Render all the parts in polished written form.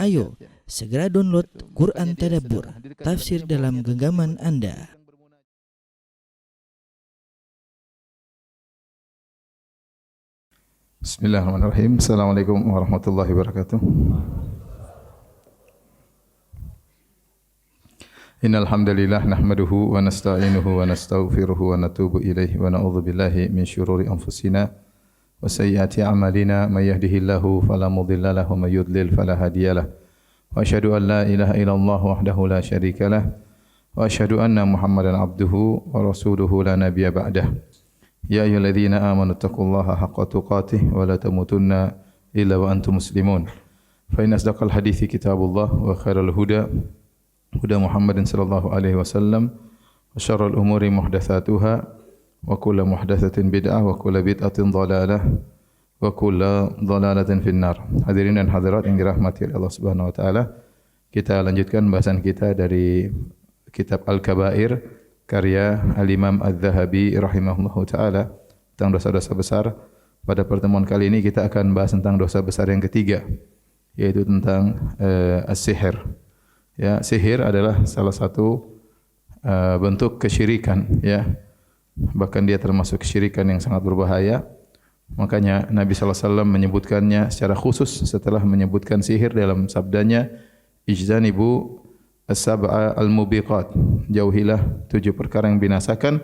Ayo, segera download Quran Tadabbur, tafsir dalam genggaman Anda. Bismillahirrahmanirrahim. Assalamualaikum warahmatullahi wabarakatuh. Innal hamdalillah nahmaduhu wa nasta'inuhu wa nastaghfiruhu wa natubu ilaihi wa na'udzu billahi min syururi anfusina wa sayyiati a'malina may yahdihillahu fala mudilla lahu wa may yudlil fala hadiyalah. Wa asyhadu an la ilaha illallah wahdahu la syarika lah wa asyhadu anna Muhammadan abduhu wa rasuluhu la nabiyya ba'dah. Ya ayyuhalladzina amanu taqullaha haqqa tuqatih wa la tamutunna illa wa antum muslimun. Fa inna asdaqal hadithi kitabullah wa khairal huda Muhammadin sallallahu alaihi wasallam wa syarrul umuri muhdatsatuha wa kullu muhdatsatin bid'ah wa kullu bid'atin dhalalah wa kullu dhalalatin finnar. Hadirin dan hadirat yang dirahmati oleh Allah Subhanahu wa taala, kita lanjutkan bahasan kita dari kitab Al-Kabair karya Al-Imam Az-Zahabi rahimahullahu taala tentang dosa-dosa besar. Pada pertemuan kali ini kita akan bahas tentang dosa besar yang ketiga, yaitu tentang as-sihir. Ya, sihir adalah salah satu bentuk kesyirikan, ya. Bahkan dia termasuk kesyirikan yang sangat berbahaya. Makanya Nabi sallallahu alaihi wasallam menyebutkannya secara khusus setelah menyebutkan sihir dalam sabdanya, ijtanibu as-sab'a al-mubiqat. Jauhilah 7 perkara yang binasakan.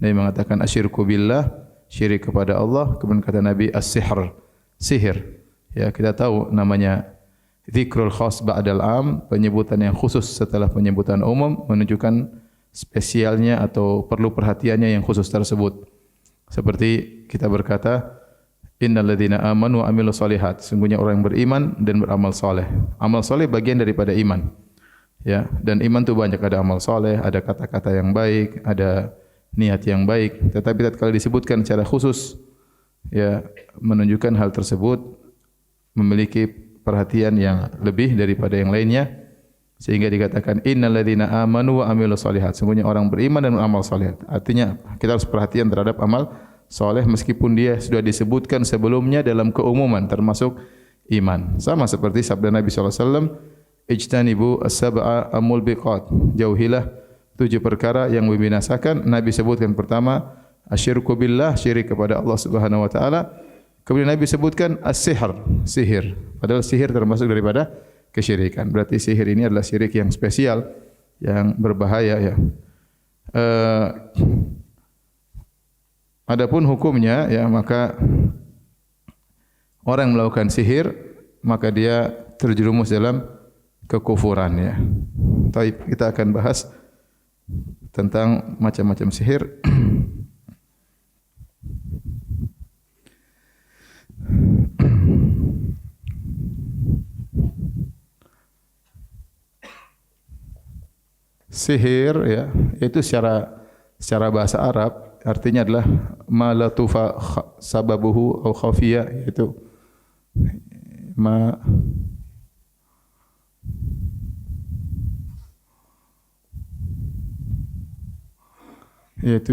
Nabi mengatakan asyirku billah, syirik kepada Allah. Kemudian kata Nabi as-sihr, sihir. Ya, kita tahu namanya dzikrul khas ba'dal am, penyebutan yang khusus setelah penyebutan umum menunjukkan spesialnya atau perlu perhatiannya yang khusus tersebut. Seperti kita berkata, innal ladzina amanu wa amilus solihat, sungguhnya orang yang beriman dan beramal saleh. Amal saleh bagian daripada iman. Ya, dan iman itu banyak, ada amal saleh, ada kata-kata yang baik, ada niat yang baik. Tetapi tatkala disebutkan secara khusus, ya, menunjukkan hal tersebut memiliki perhatian yang lebih daripada yang lainnya, sehingga dikatakan innal ladzina amanu wa amilus solihat, sungguhnya orang beriman dan beramal saleh. Artinya kita harus perhatian terhadap amal saleh meskipun dia sudah disebutkan sebelumnya dalam keumuman termasuk iman. Sama seperti sabda Nabi sallallahu alaihi wasallam, ijtanibu as-sab'a al-mubiqat, jauhilah 7 perkara yang membinasakan. Nabi sebutkan pertama asyirku billah, syirik kepada Allah Subhanahu wa taala. Kemudian Nabi sebutkan as-sihr, sihir. Padahal sihir termasuk daripada kesyirikan. Berarti sihir ini adalah syirik yang spesial, yang berbahaya, ya. Adapun hukumnya, ya, maka orang yang melakukan sihir maka dia terjerumus dalam kekufuran, ya. Baik, kita akan bahas tentang macam-macam sihir. Sihir, ya, itu secara bahasa Arab artinya adalah ma la tufa sababuhu au khafiya, yaitu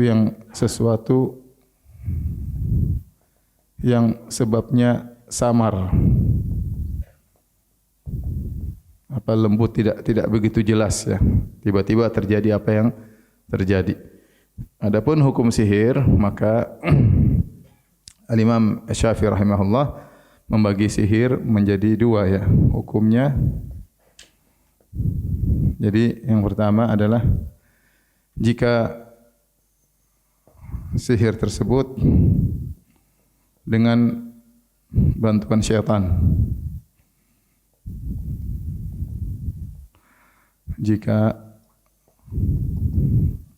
yang sesuatu yang sebabnya samar, apa, lembut, tidak begitu jelas, ya. Tiba-tiba terjadi apa yang terjadi. Adapun hukum sihir, maka Al-Imam Syafi'i rahimahullah membagi sihir menjadi 2, ya, hukumnya. Jadi yang pertama adalah jika sihir tersebut dengan bantuan syaitan. Jika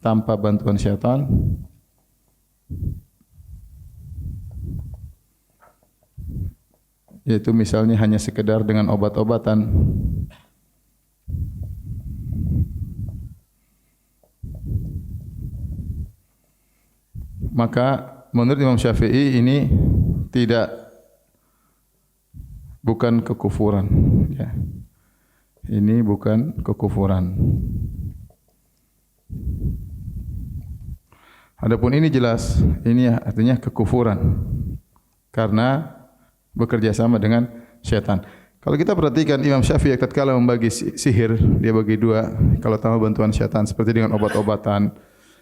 tanpa bantuan syaitan, yaitu misalnya hanya sekedar dengan obat-obatan, maka menurut Imam Syafi'i ini bukan kekufuran, ya. Ini bukan kekufuran. Adapun ini jelas, ini artinya kekufuran karena bekerja sama dengan syaitan. Kalau kita perhatikan Imam Syafi'i tatkala membagi sihir, dia bagi dua. Kalau tanpa bantuan syaitan seperti dengan obat-obatan,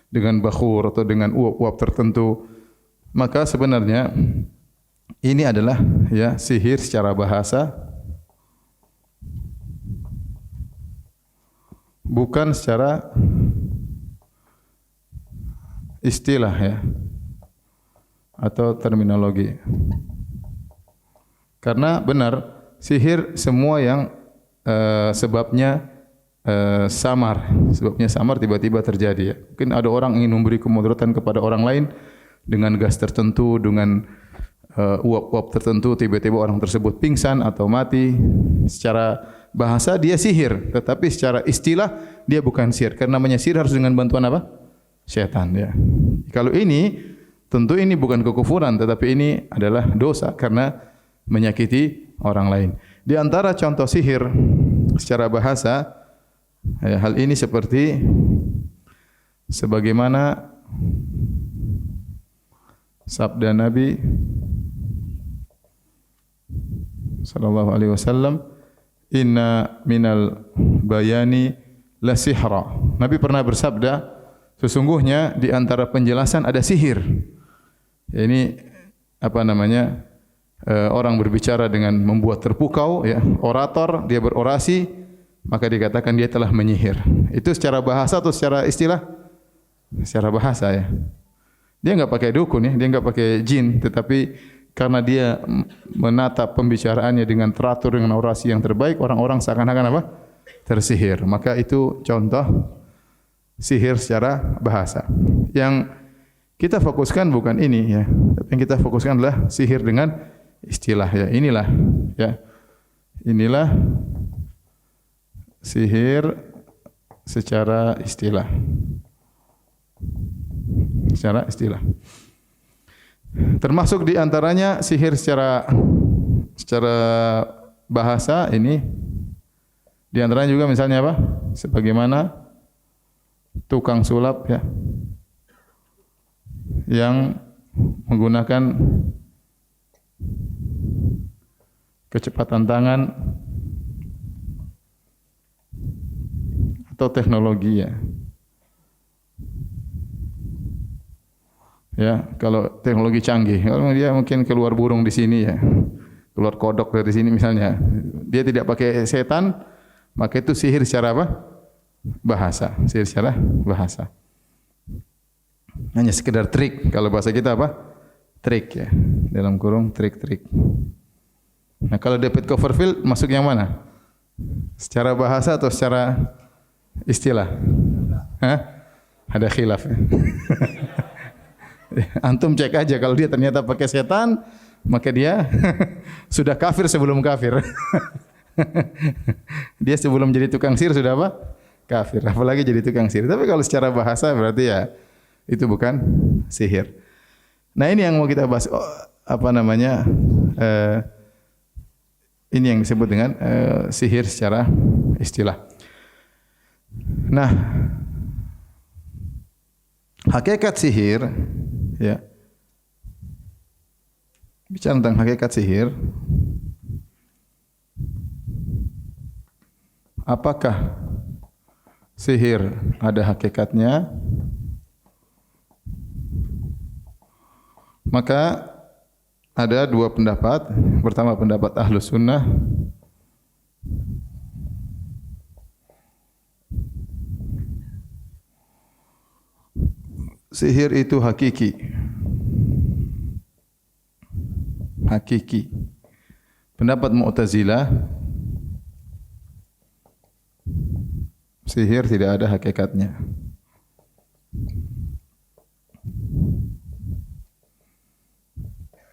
dengan bakhur atau dengan uap-uap tertentu, maka sebenarnya ini adalah ya sihir secara bahasa, bukan secara istilah ya atau terminologi. Karena benar sihir semua yang sebabnya samar tiba-tiba terjadi ya. Mungkin ada orang ingin memberi kemudaratan kepada orang lain dengan gas tertentu, dengan uap-uap tertentu, tiba-tiba orang tersebut pingsan atau mati. Secara bahasa dia sihir, tetapi secara istilah dia bukan sihir. Karena namanya sihir harus dengan bantuan apa? Syaitan ya. Kalau ini tentu ini bukan kekufuran, tetapi ini adalah dosa karena menyakiti orang lain. Di antara contoh sihir secara bahasa, ya, hal ini seperti sebagaimana sabda Nabi sallallahu alaihi wasallam, "Inna minal bayani la sihra." Nabi pernah bersabda, sesungguhnya di antara penjelasan ada sihir. Ya, ini apa namanya? Orang berbicara dengan membuat terpukau ya, orator, dia berorasi, maka dikatakan dia telah menyihir. Itu secara bahasa atau secara istilah? Secara bahasa ya. Dia enggak pakai dukun ya, dia enggak pakai jin, tetapi karena dia menata pembicaraannya dengan teratur, dengan orasi yang terbaik, orang-orang seakan-akan apa? Tersihir. Maka itu contoh sihir secara bahasa. Yang kita fokuskan bukan ini ya, tapi yang kita fokuskan adalah sihir dengan istilah ya. Inilah sihir secara istilah. Secara istilah. Termasuk di antaranya sihir secara bahasa ini. Di antaranya juga misalnya apa? Sebagaimana tukang sulap ya, yang menggunakan kecepatan tangan atau teknologi ya. Ya, kalau teknologi canggih, kalau dia mungkin keluar burung di sini ya, keluar kodok dari sini misalnya. Dia tidak pakai setan, maka itu sihir secara apa? Bahasa, sihir secara bahasa. Hanya sekedar trik, kalau bahasa kita apa? Trik ya, dalam kurung trik-trik. Nah, kalau David Copperfield masuk yang mana? Secara bahasa atau secara istilah? Hah? Ada khilaf ya. Antum cek aja, kalau dia ternyata pakai setan, maka dia sudah kafir sebelum kafir. Dia sebelum jadi tukang sihir sudah apa? Kafir. Apalagi jadi tukang sihir. Tapi kalau secara bahasa berarti ya itu bukan sihir. Nah, ini yang mau kita bahas. Apa namanya? Ini yang disebut dengan sihir secara istilah. Nah, hakikat sihir, ya. Bicara tentang hakikat sihir, apakah sihir ada hakikatnya? Maka ada dua pendapat. Pertama pendapat Ahlus Sunnah, sihir itu hakiki. Hakiki. Pendapat Mu'tazilah, sihir tidak ada hakikatnya.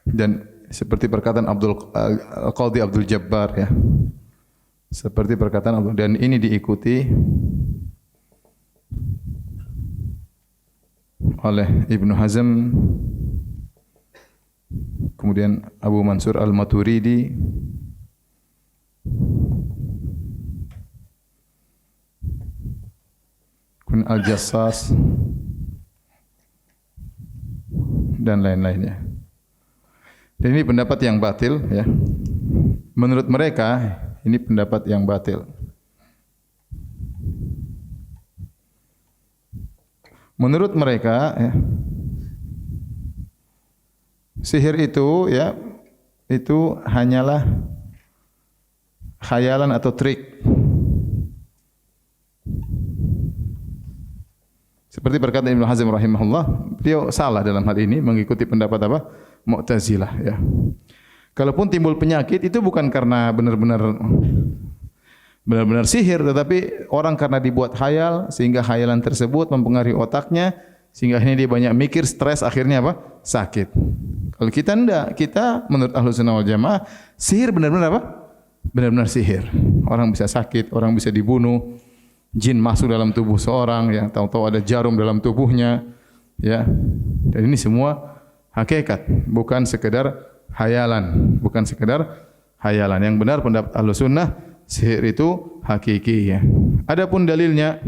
Dan seperti perkataan Qadhi Abdul Jabbar ya. Seperti perkataan Abdul, dan ini diikuti oleh Ibnu Hazm, kemudian Abu Mansur Al-Maturidi, kemudian Al-Jassas dan lain-lainnya. Dan ini pendapat yang batil ya. menurut mereka ini pendapat yang batil. Menurut mereka ya, sihir itu ya itu hanyalah khayalan atau trik. Seperti berkata Ibnu Hazm rahimahullah, beliau salah dalam hal ini mengikuti pendapat apa? Mu'tazilah ya. Kalaupun timbul penyakit itu bukan karena benar-benar sihir, tetapi orang karena dibuat khayal sehingga khayalan tersebut mempengaruhi otaknya sehingga akhirnya dia banyak mikir, stres, akhirnya apa? Sakit. Kalau kita enggak, kita menurut Ahlussunnah wal Jamaah sihir benar-benar apa? Benar-benar sihir. Orang bisa sakit, orang bisa dibunuh, jin masuk dalam tubuh seorang, ya, tahu-tahu ada jarum dalam tubuhnya, ya. Dan ini semua hakikat, bukan sekedar hayalan, bukan sekedar hayalan. Yang benar pendapat Ahlussunnah, sihir itu hakiki ya. Adapun dalilnya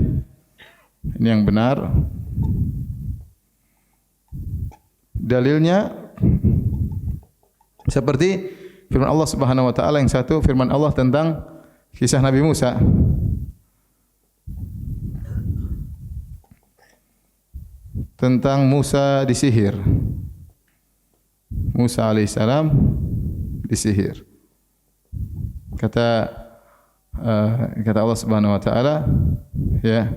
ini yang benar. Dalilnya seperti firman Allah Subhanahu wa taala yang satu, firman Allah tentang kisah Nabi Musa. Tentang Musa disihir. Musa alaihissalam disihir. Kata Allah Subhanahu wa taala ya,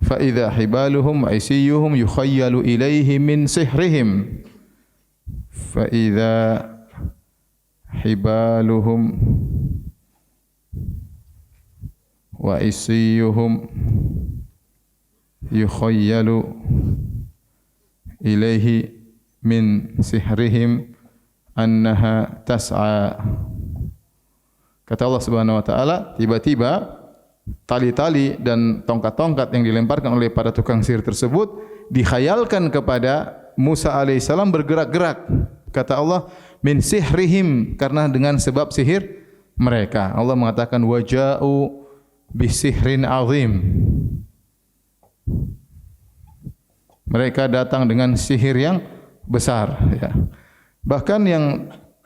fa idza hibaluhum wa isiyuhum yukhayyalu ilaihi min sihrihim, fa idza hibaluhum wa isiyuhum yukhayyalu ilaihi min sihrihim annaha tas'a. Kata Allah Subhanahu wa taala, tiba-tiba tali-tali dan tongkat-tongkat yang dilemparkan oleh para tukang sihir tersebut dikhayalkan kepada Musa alaihissalam bergerak-gerak. Kata Allah, min sihrihim, karena dengan sebab sihir mereka. Allah mengatakan waja'u bisihrin azim. Mereka datang dengan sihir yang besar ya. Bahkan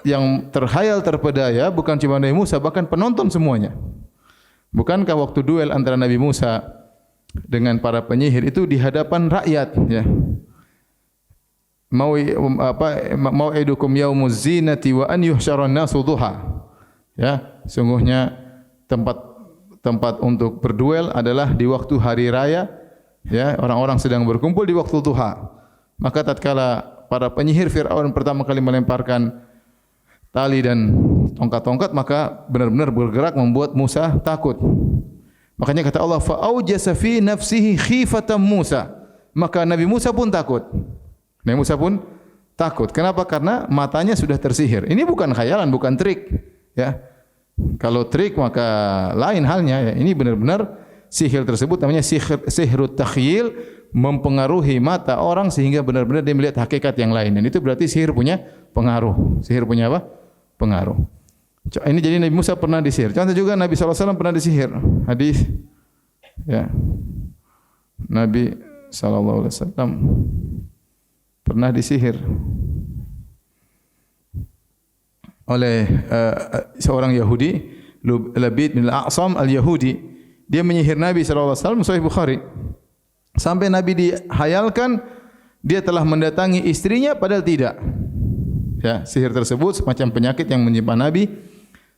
yang terhayal terpedaya bukan cuma Nabi Musa, bahkan penonton semuanya. Bukankah waktu duel antara Nabi Musa dengan para penyihir itu di hadapan rakyat ya. Mau'idukum yaumuz zinati wa an yuhsyaran nasu duha. Ya, sungguhnya tempat untuk berduel adalah di waktu hari raya ya, orang-orang sedang berkumpul di waktu duha. Maka tatkala para penyihir Firaun pertama kali melemparkan tali dan tongkat-tongkat, maka benar-benar bergerak membuat Musa takut. Makanya kata Allah, fa aujasa fi nafsihi khifatan Musa. Maka Nabi Musa pun takut. Nabi Musa pun takut. Kenapa? Karena matanya sudah tersihir. Ini bukan khayalan, bukan trik, ya. Kalau trik maka lain halnya ya. Ini benar-benar sihir tersebut namanya sihrut takhyil, mempengaruhi mata orang sehingga benar-benar dia melihat hakikat yang lain, dan itu berarti sihir punya pengaruh. Sihir punya apa? Pengaruh. Ini jadi Nabi Musa pernah disihir. Contoh juga Nabi SAW pernah disihir. Hadis ya. Nabi SAW pernah disihir oleh seorang Yahudi, Labid bin Al-A'sam al-Yahudi. Dia menyihir Nabi SAW, Sahih Bukhari. Sampai Nabi dihayalkan dia telah mendatangi istrinya padahal tidak. Ya, sihir tersebut semacam penyakit yang menimpa Nabi,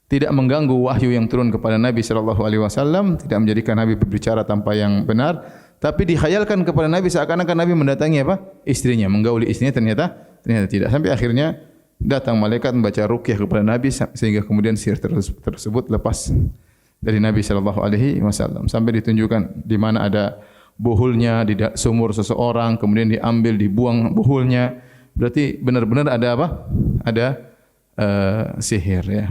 tidak mengganggu wahyu yang turun kepada Nabi SAW, tidak menjadikan Nabi berbicara tanpa yang benar, tapi dihayalkan kepada Nabi seakan-akan Nabi mendatangi apa? Istrinya, menggauli istrinya, ternyata tidak. Sampai akhirnya datang malaikat membaca ruqyah kepada Nabi sehingga kemudian sihir tersebut lepas dari Nabi SAW, sampai ditunjukkan di mana ada buhulnya di sumur seseorang, kemudian diambil, dibuang buhulnya. Berarti benar-benar ada apa? Ada sihir ya.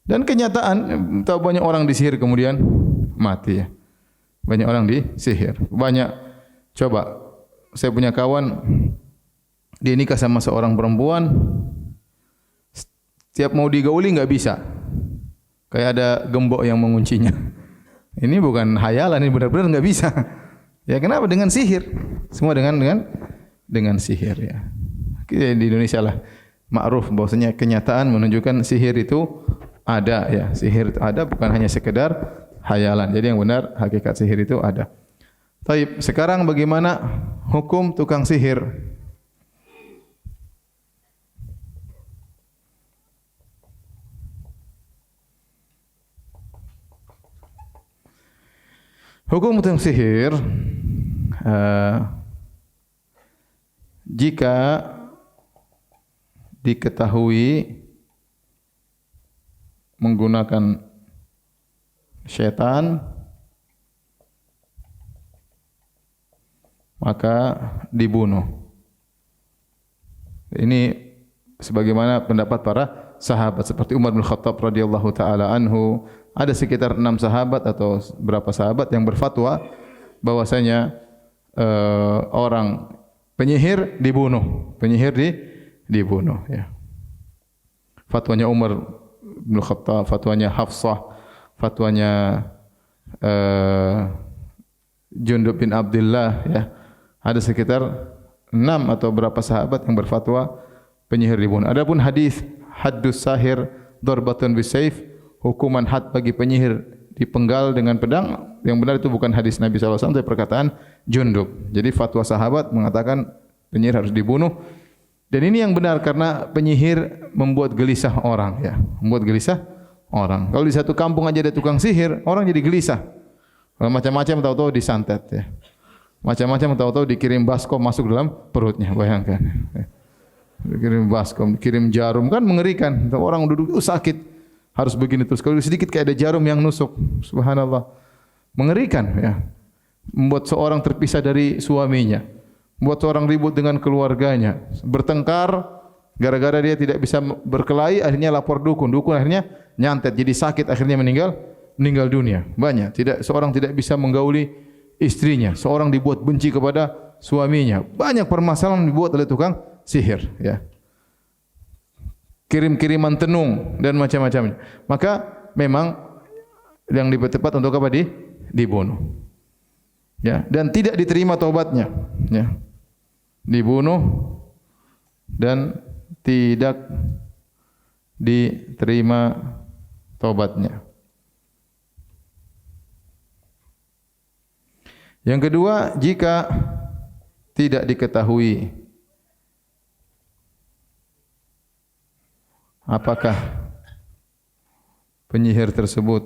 Dan kenyataan tahu banyak orang disihir kemudian mati ya. Banyak orang disihir. Banyak. Coba saya punya kawan, dia nikah sama seorang perempuan, setiap mau digauli enggak bisa. Kayak ada gembok yang menguncinya. Ini bukan hayalan, ini benar-benar enggak bisa. Ya kenapa? Dengan sihir. Semua dengan sihir ya. Di Indonesia lah ma'ruf bahwasanya kenyataan menunjukkan sihir itu ada ya. Sihir itu ada, bukan hanya sekedar hayalan. Jadi yang benar hakikat sihir itu ada. Taib, sekarang bagaimana hukum tukang sihir? Hukum tukang sihir jika diketahui menggunakan syaitan, maka dibunuh. Ini sebagaimana pendapat para sahabat seperti Umar bin Khattab radhiyallahu taala anhu, ada sekitar 6 sahabat atau berapa sahabat yang berfatwa bahwasanya orang penyihir dibunuh, dibunuh ya. Fatwanya Umar bin Khattab, fatwanya Hafsah, fatwanya Jundub bin Abdullah ya. Ada sekitar 6 atau berapa sahabat yang berfatwa penyihir dibunuh. Adapun hadis haddus sahir darbatun bisayf, hukuman had bagi penyihir dipenggal dengan pedang, yang benar itu bukan hadis Nabi SAW, tapi perkataan Jundub. Jadi fatwa sahabat mengatakan penyihir harus dibunuh. Dan ini yang benar karena penyihir membuat gelisah orang ya, membuat gelisah orang. Kalau di satu kampung aja ada tukang sihir, orang jadi gelisah. Kalau macam-macam tahu-tahu disantet ya. Macam-macam tahu-tahu dikirim baskom masuk dalam perutnya, bayangkan. Dikirim baskom, dikirim jarum, kan mengerikan. Orang duduk sakit, harus begini terus. Kalau sedikit kayak ada jarum yang nusuk, subhanallah. Mengerikan ya. Membuat seorang terpisah dari suaminya. Membuat seorang ribut dengan keluarganya. Bertengkar, gara-gara dia tidak bisa berkelahi, akhirnya lapor dukun. Dukun akhirnya nyantet, jadi sakit, akhirnya meninggal dunia. Banyak, seorang tidak bisa menggauli istrinya. Seorang dibuat benci kepada suaminya. Banyak permasalahan dibuat oleh tukang sihir ya. Kirim-kiriman tenung dan macam-macamnya. Maka memang yang lebih tepat untuk apa? Dibunuh. Ya, dan tidak diterima taubatnya, ya. Dibunuh dan tidak diterima taubatnya. Yang kedua, jika tidak diketahui apakah penyihir tersebut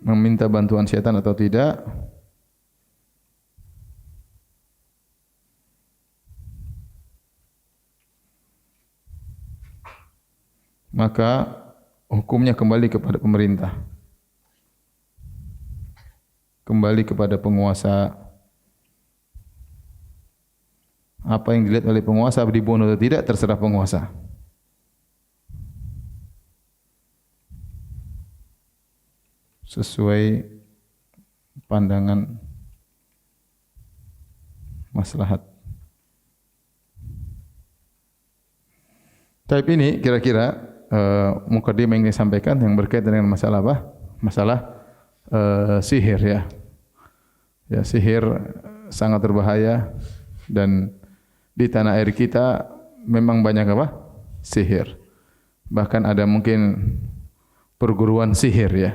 meminta bantuan syaitan atau tidak, maka hukumnya kembali kepada pemerintah, kembali kepada penguasa. Apa yang dilihat oleh penguasa, dibunuh atau tidak, terserah penguasa. Sesuai pandangan maslahat. Tapi ini kira-kira mukadimah yang disampaikan yang berkaitan dengan masalah apa? Masalah sihir ya. Ya, sihir sangat berbahaya dan di tanah air kita memang banyak apa? Sihir. Bahkan ada mungkin perguruan sihir ya.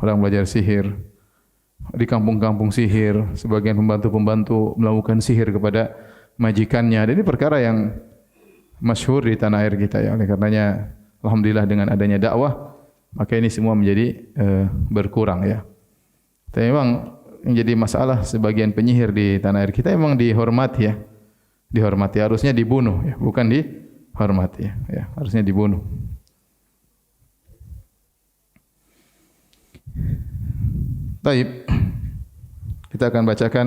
Orang belajar sihir di kampung-kampung sihir, sebagian pembantu-pembantu melakukan sihir kepada majikannya. Dan ini perkara yang masyhur di tanah air kita ya. Oleh karenanya alhamdulillah dengan adanya dakwah maka ini semua menjadi berkurang ya. Tapi memang yang jadi masalah sebagian penyihir di tanah air kita memang dihormati ya. Dihormati, harusnya dibunuh ya, bukan dihormati ya, harusnya dibunuh. Baik. Kita akan bacakan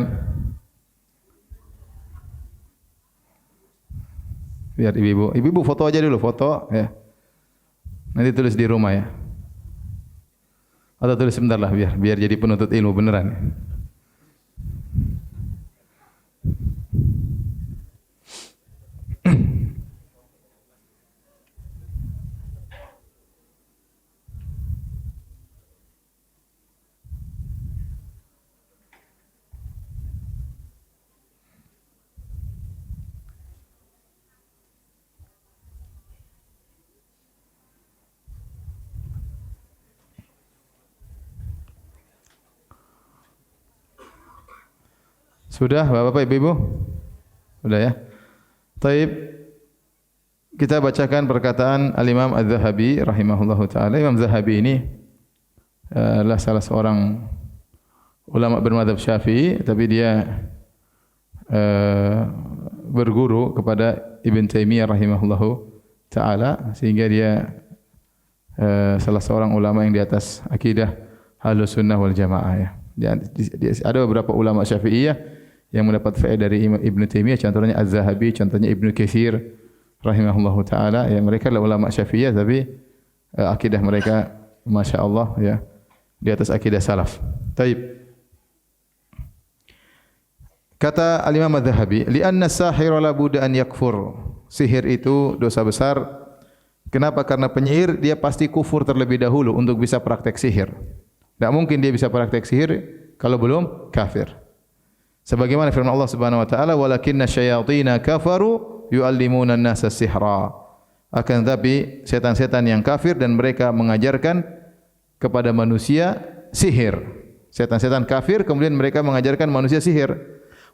biar ibu-ibu foto aja dulu, foto ya. Nanti tulis di rumah ya. Atau tulis sebentar lah biar jadi penuntut ilmu beneran. Sudah Bapak Ibu? Sudah ya. Taib. Kita bacakan perkataan Al-Imam Az-Zahabi rahimahullahu taala. Imam Zahabi ini adalah salah seorang ulama bermadzhab Syafi'i, tapi dia berguru kepada Ibn Taimiyah rahimahullahu taala, sehingga dia salah seorang ulama yang di atas akidah Ahlus Sunnah wal Jamaah ya. Ada beberapa ulama Syafi'iyah yang mendapat faedah dari Ibn Taimiyah, contohnya Az-Zahabi, contohnya Ibnu Katsir rahimahullahu taala. Ya, mereka adalah ulama Syafi'iyah tapi akidah mereka masya-Allah ya di atas akidah salaf. Taib. Kata Al-Imam Az-Zahabi, li'anna as-sahira la budda an yakfur. Sihir itu dosa besar. Kenapa? Karena penyihir dia pasti kufur terlebih dahulu untuk bisa praktek sihir. Tidak mungkin dia bisa praktek sihir kalau belum kafir. Sebagaimana firman Allah Subhanahu wa taala, walakinna syayatina kafaru yu'allimuna an-nasa sihra. Akan tetapi setan-setan yang kafir dan mereka mengajarkan kepada manusia sihir. Setan-setan kafir kemudian mereka mengajarkan manusia sihir.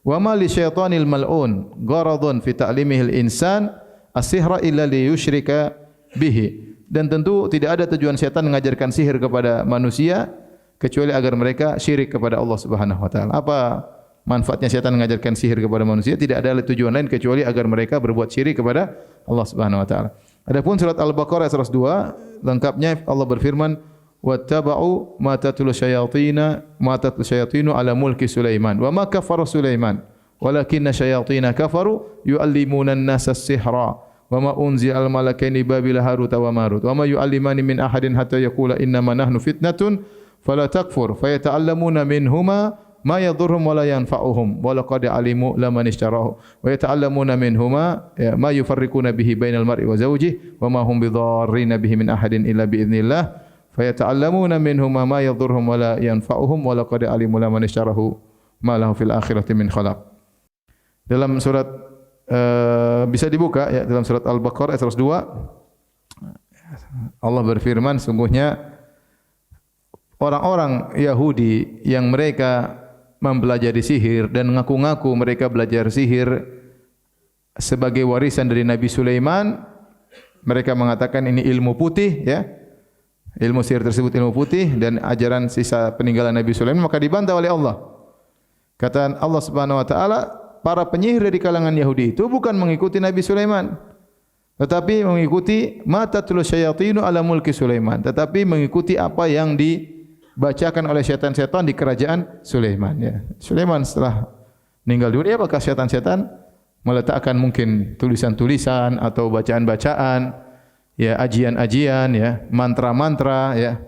Wa ma li syaitanil mal'un gharadun fi ta'limihil insan as-sihra illa li yusyrika bihi. Dan tentu tidak ada tujuan setan mengajarkan sihir kepada manusia kecuali agar mereka syirik kepada Allah Subhanahu wa taala. Apa manfaatnya setan mengajarkan sihir kepada manusia? Tidak ada tujuan lain kecuali agar mereka berbuat syirik kepada Allah Subhanahu wa taala. Adapun surat Al-Baqarah 102 lengkapnya Allah berfirman, wattaba'u ma tatlu syayatinu ala mulki Sulaiman wa ma kafara Sulaiman walakinna syayatina kafaru yu'allimuna an-nasa as-sihra wa ma unzila al-malakaini babila Harut wa Marut wa ma yu'allimani min ahadin hatta yaqula innama nahnu fitnatun fala takfur fayata'allamuna minhuma ma yadhurruhum wa la yanfa'uhum wa laqad alimu laman ishtarahu wa yata'allamuna minhuma ma yufarriquna bihi bainal mar'i wa zawjihi wa ma hum bidarrina bihi min ahadin illa bi idznillah fayata'allamuna minhuma ma yadhurruhum wa la yanfa'uhum wa laqad alimu laman ishtarahu ma lahu fil akhirati min khalaq. Dalam surat bisa dibuka ya, dalam surat Al-Baqarah ayat 102 Allah berfirman, sungguhnya orang-orang Yahudi yang mereka mempelajari sihir dan mengaku-ngaku mereka belajar sihir sebagai warisan dari Nabi Sulaiman, mereka mengatakan ini ilmu putih ya. Ilmu sihir tersebut ilmu putih dan ajaran sisa peninggalan Nabi Sulaiman, maka dibantah oleh Allah. Kata Allah Subhanahu wa taala, para penyihir dari kalangan Yahudi itu bukan mengikuti Nabi Sulaiman, tetapi mengikuti ma tatlu syayatinu ala mulki Sulaiman, tetapi mengikuti apa yang dibacakan oleh setan-setan di kerajaan Sulaiman ya. Sulaiman setelah meninggal dunia, maka setan-setan meletakkan mungkin tulisan-tulisan atau bacaan-bacaan ya, ajian-ajian ya, mantra-mantra ya,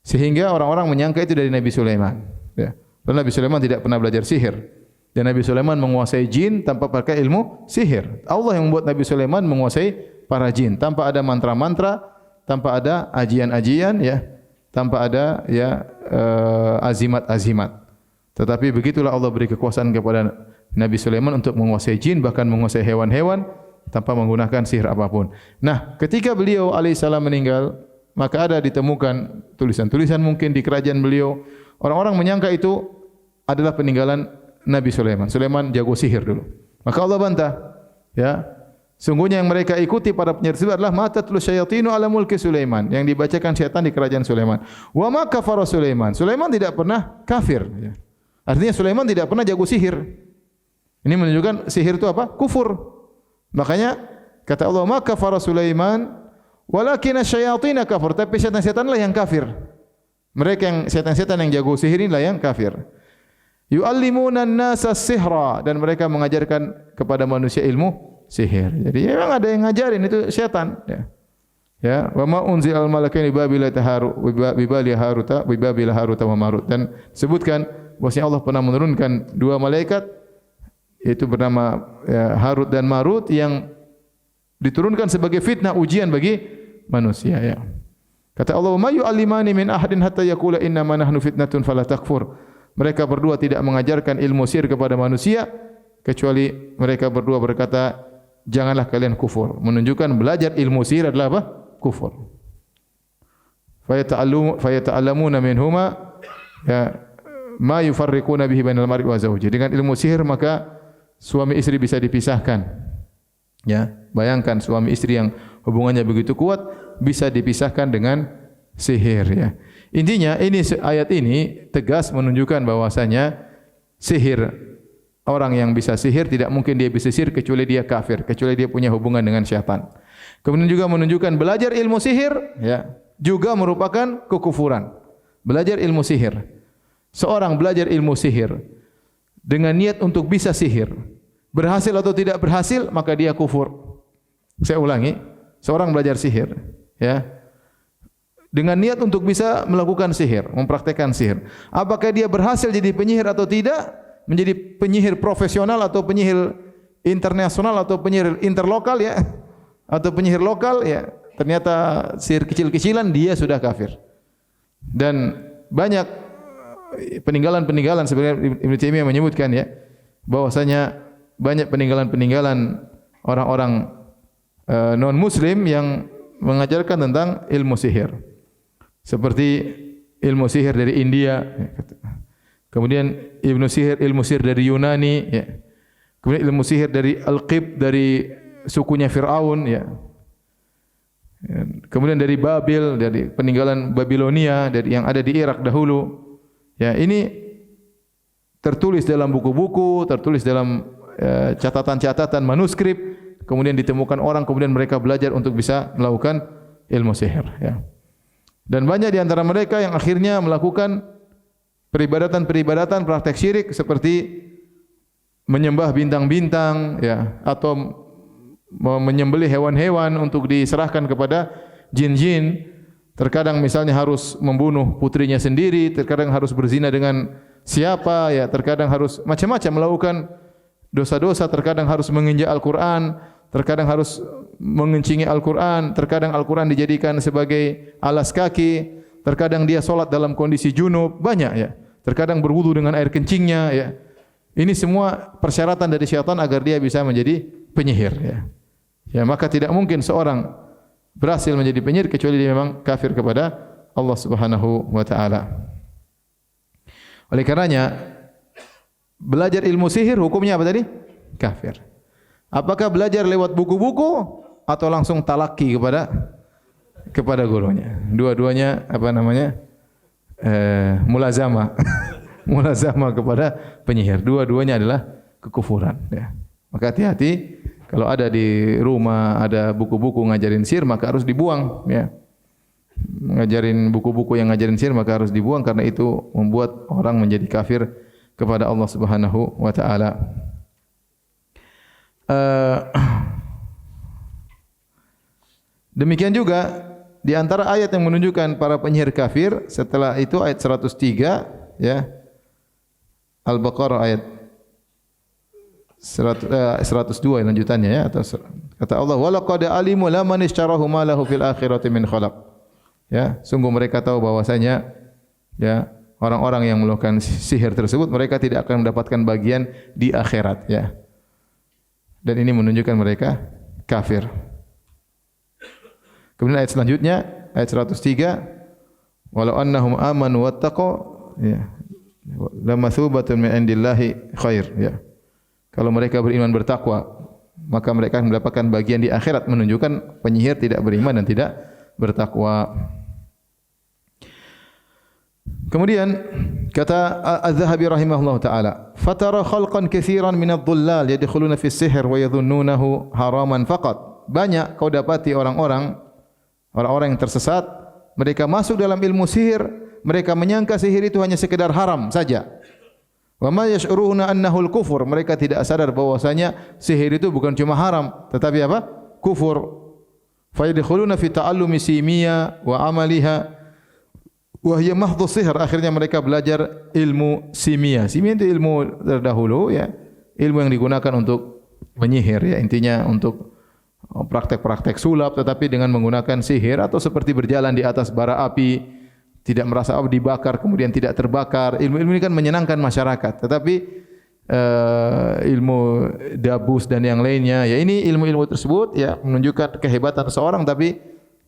sehingga orang-orang menyangka itu dari Nabi Sulaiman ya. Dan Nabi Sulaiman tidak pernah belajar sihir. Dan Nabi Sulaiman menguasai jin tanpa pakai ilmu sihir. Allah yang membuat Nabi Sulaiman menguasai para jin tanpa ada mantra-mantra, tanpa ada ajian-ajian ya, tanpa ada ya azimat-azimat. Tetapi begitulah Allah beri kekuasaan kepada Nabi Sulaiman untuk menguasai jin, bahkan menguasai hewan-hewan tanpa menggunakan sihir apapun. Nah, ketika beliau alaihissalam meninggal, maka ada ditemukan tulisan-tulisan mungkin di kerajaan beliau. Orang-orang menyangka itu adalah peninggalan Nabi Sulaiman. Sulaiman jago sihir dulu. Maka Allah bantah, ya. Sungguhnya yang mereka ikuti para penyihir tersebut adalah matatlu syayatinu ala mulki Sulaiman, yang dibacakan syaitan di kerajaan Sulaiman. Wa ma kafara Sulaiman. Sulaiman tidak pernah kafir, ya. Artinya Sulaiman tidak pernah jago sihir. Ini menunjukkan sihir itu apa? Kufur. Makanya kata Allah, ma kafara Sulaiman walakin asyayatin kafir. Tapi setan-setanlah yang kafir. Mereka yang setan-setan yang jago sihir inilah yang kafir. Yu'allimuna an-nasa sihra, dan mereka mengajarkan kepada manusia ilmu sihir. Jadi memang ada yang ngajarin, itu setan ya. Ya, wa ma unzila al-malakaini babila taharu bibali haruta bibabila haruta wa marut. Dan sebutkan bahwasanya Allah pernah menurunkan dua malaikat yaitu bernama ya, Harut dan Marut, yang diturunkan sebagai fitnah, ujian bagi manusia ya. Kata Allah, "Ma yu'allimani min ahadin hatta yaqula inna ma nahnu fitnatun fala takfur." Mereka berdua tidak mengajarkan ilmu sihir kepada manusia kecuali mereka berdua berkata, janganlah kalian kufur. Menunjukkan belajar ilmu sihir adalah apa? Kufur. Fayata'allamuna minhuma ya, ma yufarriquna bihi bainal mar'i wa zawji. Dengan ilmu sihir maka suami istri bisa dipisahkan. Ya, bayangkan suami istri yang hubungannya begitu kuat bisa dipisahkan dengan sihir ya. Intinya ayat ini tegas menunjukkan bahwasanya sihir, orang yang bisa sihir tidak mungkin dia bisa sihir kecuali dia kafir, kecuali dia punya hubungan dengan syaitan. Kemudian juga menunjukkan belajar ilmu sihir ya juga merupakan kekufuran. Belajar ilmu sihir. Seorang belajar ilmu sihir dengan niat untuk bisa sihir, berhasil atau tidak berhasil maka dia kufur. Saya ulangi, seorang belajar sihir ya dengan niat untuk bisa melakukan sihir, mempraktekkan sihir. Apakah dia berhasil jadi penyihir atau tidak? Menjadi penyihir profesional atau penyihir internasional atau penyihir interlokal ya, atau penyihir lokal ya, ternyata sihir kecil-kecilan dia sudah kafir. Dan banyak peninggalan-peninggalan sebenarnya Ibnu Taimiyah menyebutkan ya bahwasanya banyak peninggalan-peninggalan orang-orang non muslim yang mengajarkan tentang ilmu sihir. Seperti ilmu sihir dari India, kemudian ilmu sihir dari Yunani, ya. Kemudian ilmu sihir dari Al-Qib, dari sukunya Fir'aun, ya. Kemudian dari Babil, dari peninggalan Babilonia, dari yang ada di Irak dahulu. Ya, ini tertulis dalam buku-buku, tertulis dalam catatan-catatan manuskrip, kemudian ditemukan orang, kemudian mereka belajar untuk bisa melakukan ilmu sihir, ya. Dan banyak di antara mereka yang akhirnya melakukan peribadatan-peribadatan praktek syirik seperti menyembah bintang-bintang ya, atau menyembelih hewan-hewan untuk diserahkan kepada jin-jin. Terkadang misalnya harus membunuh putrinya sendiri, terkadang harus berzina dengan siapa ya, terkadang harus macam-macam melakukan dosa-dosa, terkadang harus menginjak Al-Qur'an, terkadang harus mengencingi Al-Quran, terkadang Al-Quran dijadikan sebagai alas kaki, terkadang dia solat dalam kondisi junub, banyak ya. Terkadang berwudu dengan air kencingnya ya. Ini semua persyaratan dari syaitan agar dia bisa menjadi penyihir ya. Ya, maka tidak mungkin seorang berhasil menjadi penyihir kecuali dia memang kafir kepada Allah Subhanahu wa taala. Oleh karenanya belajar ilmu sihir hukumnya apa tadi? Kafir. Apakah belajar lewat buku-buku atau langsung talaki kepada gurunya? Dua-duanya apa namanya? Mulazamah. Mulazamah kepada penyihir. Dua-duanya adalah kekufuran ya. Maka hati-hati kalau ada di rumah ada buku-buku ngajarin sihir maka harus dibuang ya. Ngajarin buku-buku yang ngajarin sihir maka harus dibuang karena itu membuat orang menjadi kafir kepada Allah Subhanahu wa taala. Demikian juga di antara ayat yang menunjukkan para penyihir kafir setelah itu ayat 103 ya. Al-Baqarah ayat 102 lanjutannya ya, atau kata Allah walaqad alimu laman ishtarahu ma lahu fil akhirati min khalaq. Ya, sungguh mereka tahu bahwasanya ya orang-orang yang melakukan sihir tersebut mereka tidak akan mendapatkan bagian di akhirat ya. Dan ini menunjukkan mereka kafir. Kemudian ayat selanjutnya ayat 103 walau annahum amanu wattaqu ya lamathubatun min indillahi khair ya. Kalau mereka beriman bertakwa maka mereka akan mendapatkan bagian di akhirat, menunjukkan penyihir tidak beriman dan tidak bertakwa. Kemudian kata Az-Zahabi rahimahullah taala, "Fatara khalqan katsiran min adh-dhullal yadkhuluna fi as-sihr wa yadhunnunahu haraman faqat." Banyak kau dapati orang-orang yang tersesat, mereka masuk dalam ilmu sihir, mereka menyangka sihir itu hanya sekedar haram saja. Wa ma yash'uruna annahu al-kufur, mereka tidak sadar bahwasanya sihir itu bukan cuma haram, tetapi apa? Kufur. Fa yadkhuluna fi ta'allumi simiyya wa amaliha wahya mahdhu sihr, akhirnya mereka belajar ilmu simia. Simia itu ilmu terdahulu ya, ilmu yang digunakan untuk menyihir ya, intinya untuk praktek-praktek sulap tetapi dengan menggunakan sihir, atau seperti berjalan di atas bara api, tidak merasa api dibakar kemudian tidak terbakar. Ilmu-ilmu ini kan menyenangkan masyarakat, tetapi ilmu dabus dan yang lainnya ya, ini ilmu-ilmu tersebut ya menunjukkan kehebatan seorang tapi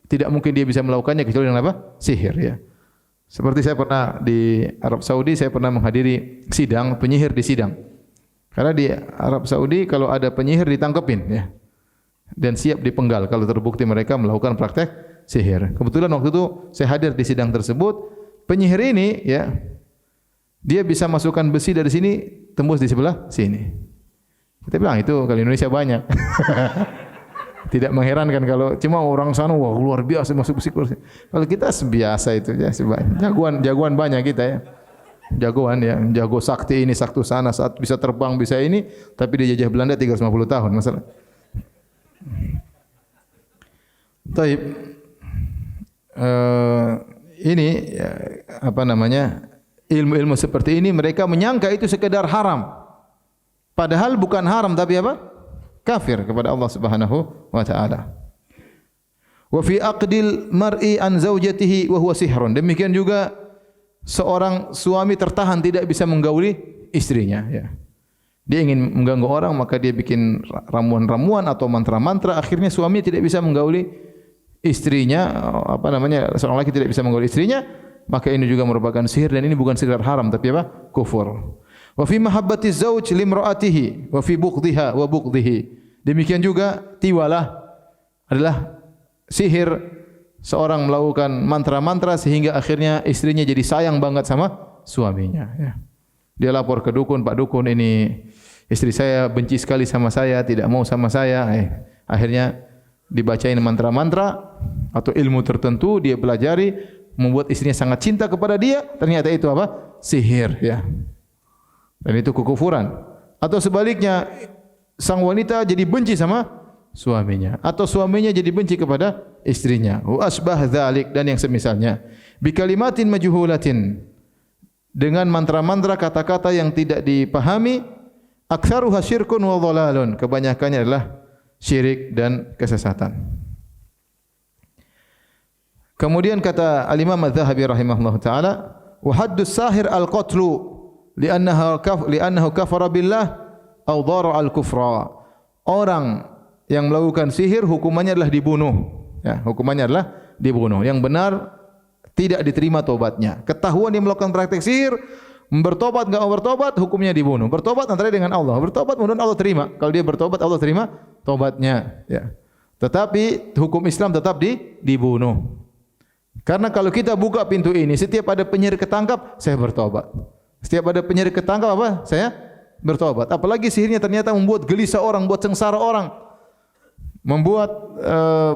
tidak mungkin dia bisa melakukannya kecuali dengan apa? Sihir ya. Seperti saya pernah di Arab Saudi, saya pernah menghadiri sidang penyihir di sidang. Karena di Arab Saudi kalau ada penyihir ditangkepin ya. Dan siap dipenggal kalau terbukti mereka melakukan praktek sihir. Kebetulan waktu itu saya hadir di sidang tersebut. Penyihir ini ya, dia bisa masukkan besi dari sini tembus di sebelah sini. Kita bilang itu kalau Indonesia banyak. Tidak mengherankan kalau cuma orang sana wah luar biasa masuk besi keluar. Kalau kita biasa itu ya, jagoan banyak kita ya. Jagoan ya, jago sakti ini, sakti sana, saat bisa terbang, bisa ini, tapi dijajah Belanda 350 tahun masalah. Taib. Ini ya, apa namanya? Ilmu-ilmu seperti ini mereka menyangka itu sekedar haram. Padahal bukan haram tapi apa? Kafir kepada Allah Subhanahu wa taala. Wa fi aqdil mar'i an zaujatihi wa huwa sihrun. Demikian juga seorang suami tertahan tidak bisa menggauli istrinya ya. Dia ingin mengganggu orang maka dia bikin ramuan-ramuan atau mantra-mantra, akhirnya suami tidak bisa menggauli istrinya, apa namanya? Seorang laki tidak bisa menggauli istrinya, maka ini juga merupakan sihir dan ini bukan sekedar haram tapi apa? Kufur. Wa fi mahabbati zauj limra'atihi wa fi bughdhiha wa bughdhihi. Demikian juga tiwalah adalah sihir, seorang melakukan mantra-mantra sehingga akhirnya istrinya jadi sayang banget sama suaminya ya. Dia lapor ke dukun, Pak dukun ini istri saya benci sekali sama saya, tidak mau sama saya. Akhirnya dibacain mantra-mantra atau ilmu tertentu dia pelajari membuat istrinya sangat cinta kepada dia, ternyata itu apa? Sihir ya. Dan itu kekufuran. Atau sebaliknya, sang wanita jadi benci sama suaminya, atau suaminya jadi benci kepada istrinya. Wa asbah dzalik, dan yang semisalnya. Bi kalimatin majhulatin, dengan mantra-mantra kata-kata yang tidak dipahami. Aktsaruha syirkun wa dhalalun, kebanyakannya adalah syirik dan kesesatan. Kemudian kata Al-Imam Az-Zahabi rahimahullah taala, wa haddus sahir al-qatlu li'annahu kafara billah aw dhara al-kufra. Orang yang melakukan sihir hukumannya adalah dibunuh. Ya, hukumannya adalah dibunuh. Yang benar tidak diterima tobatnya. Ketahuan dia melakukan praktek sihir, bertobat enggak mau bertobat, hukumnya dibunuh. Bertobat antara dengan Allah. Bertobat mudah Allah terima. Kalau dia bertobat Allah terima tobatnya, ya. Tetapi hukum Islam tetap dibunuh. Karena kalau kita buka pintu ini, setiap ada penyihir ketangkap, saya bertobat. Setiap ada penyihir ketangkap apa? Saya bertobat. Apalagi sihirnya ternyata membuat gelisah orang, membuat sengsara orang, membuat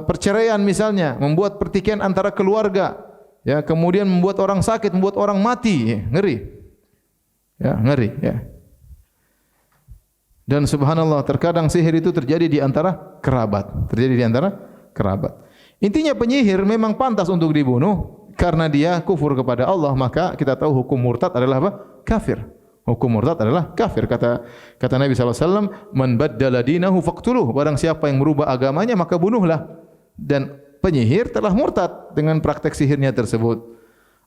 perceraian misalnya, membuat pertikaian antara keluarga, ya, kemudian membuat orang sakit, membuat orang mati, ya, ngeri. Ya, ngeri, ya. Dan subhanallah, terkadang sihir itu terjadi di antara kerabat, Intinya penyihir memang pantas untuk dibunuh karena dia kufur kepada Allah, maka kita tahu hukum murtad adalah apa? Kafir. Hukum murtad adalah kafir. Kata Nabi SAW, man baddala dinahu faqtuluh. Barang siapa yang merubah agamanya maka bunuhlah. Dan penyihir telah murtad dengan praktek sihirnya tersebut.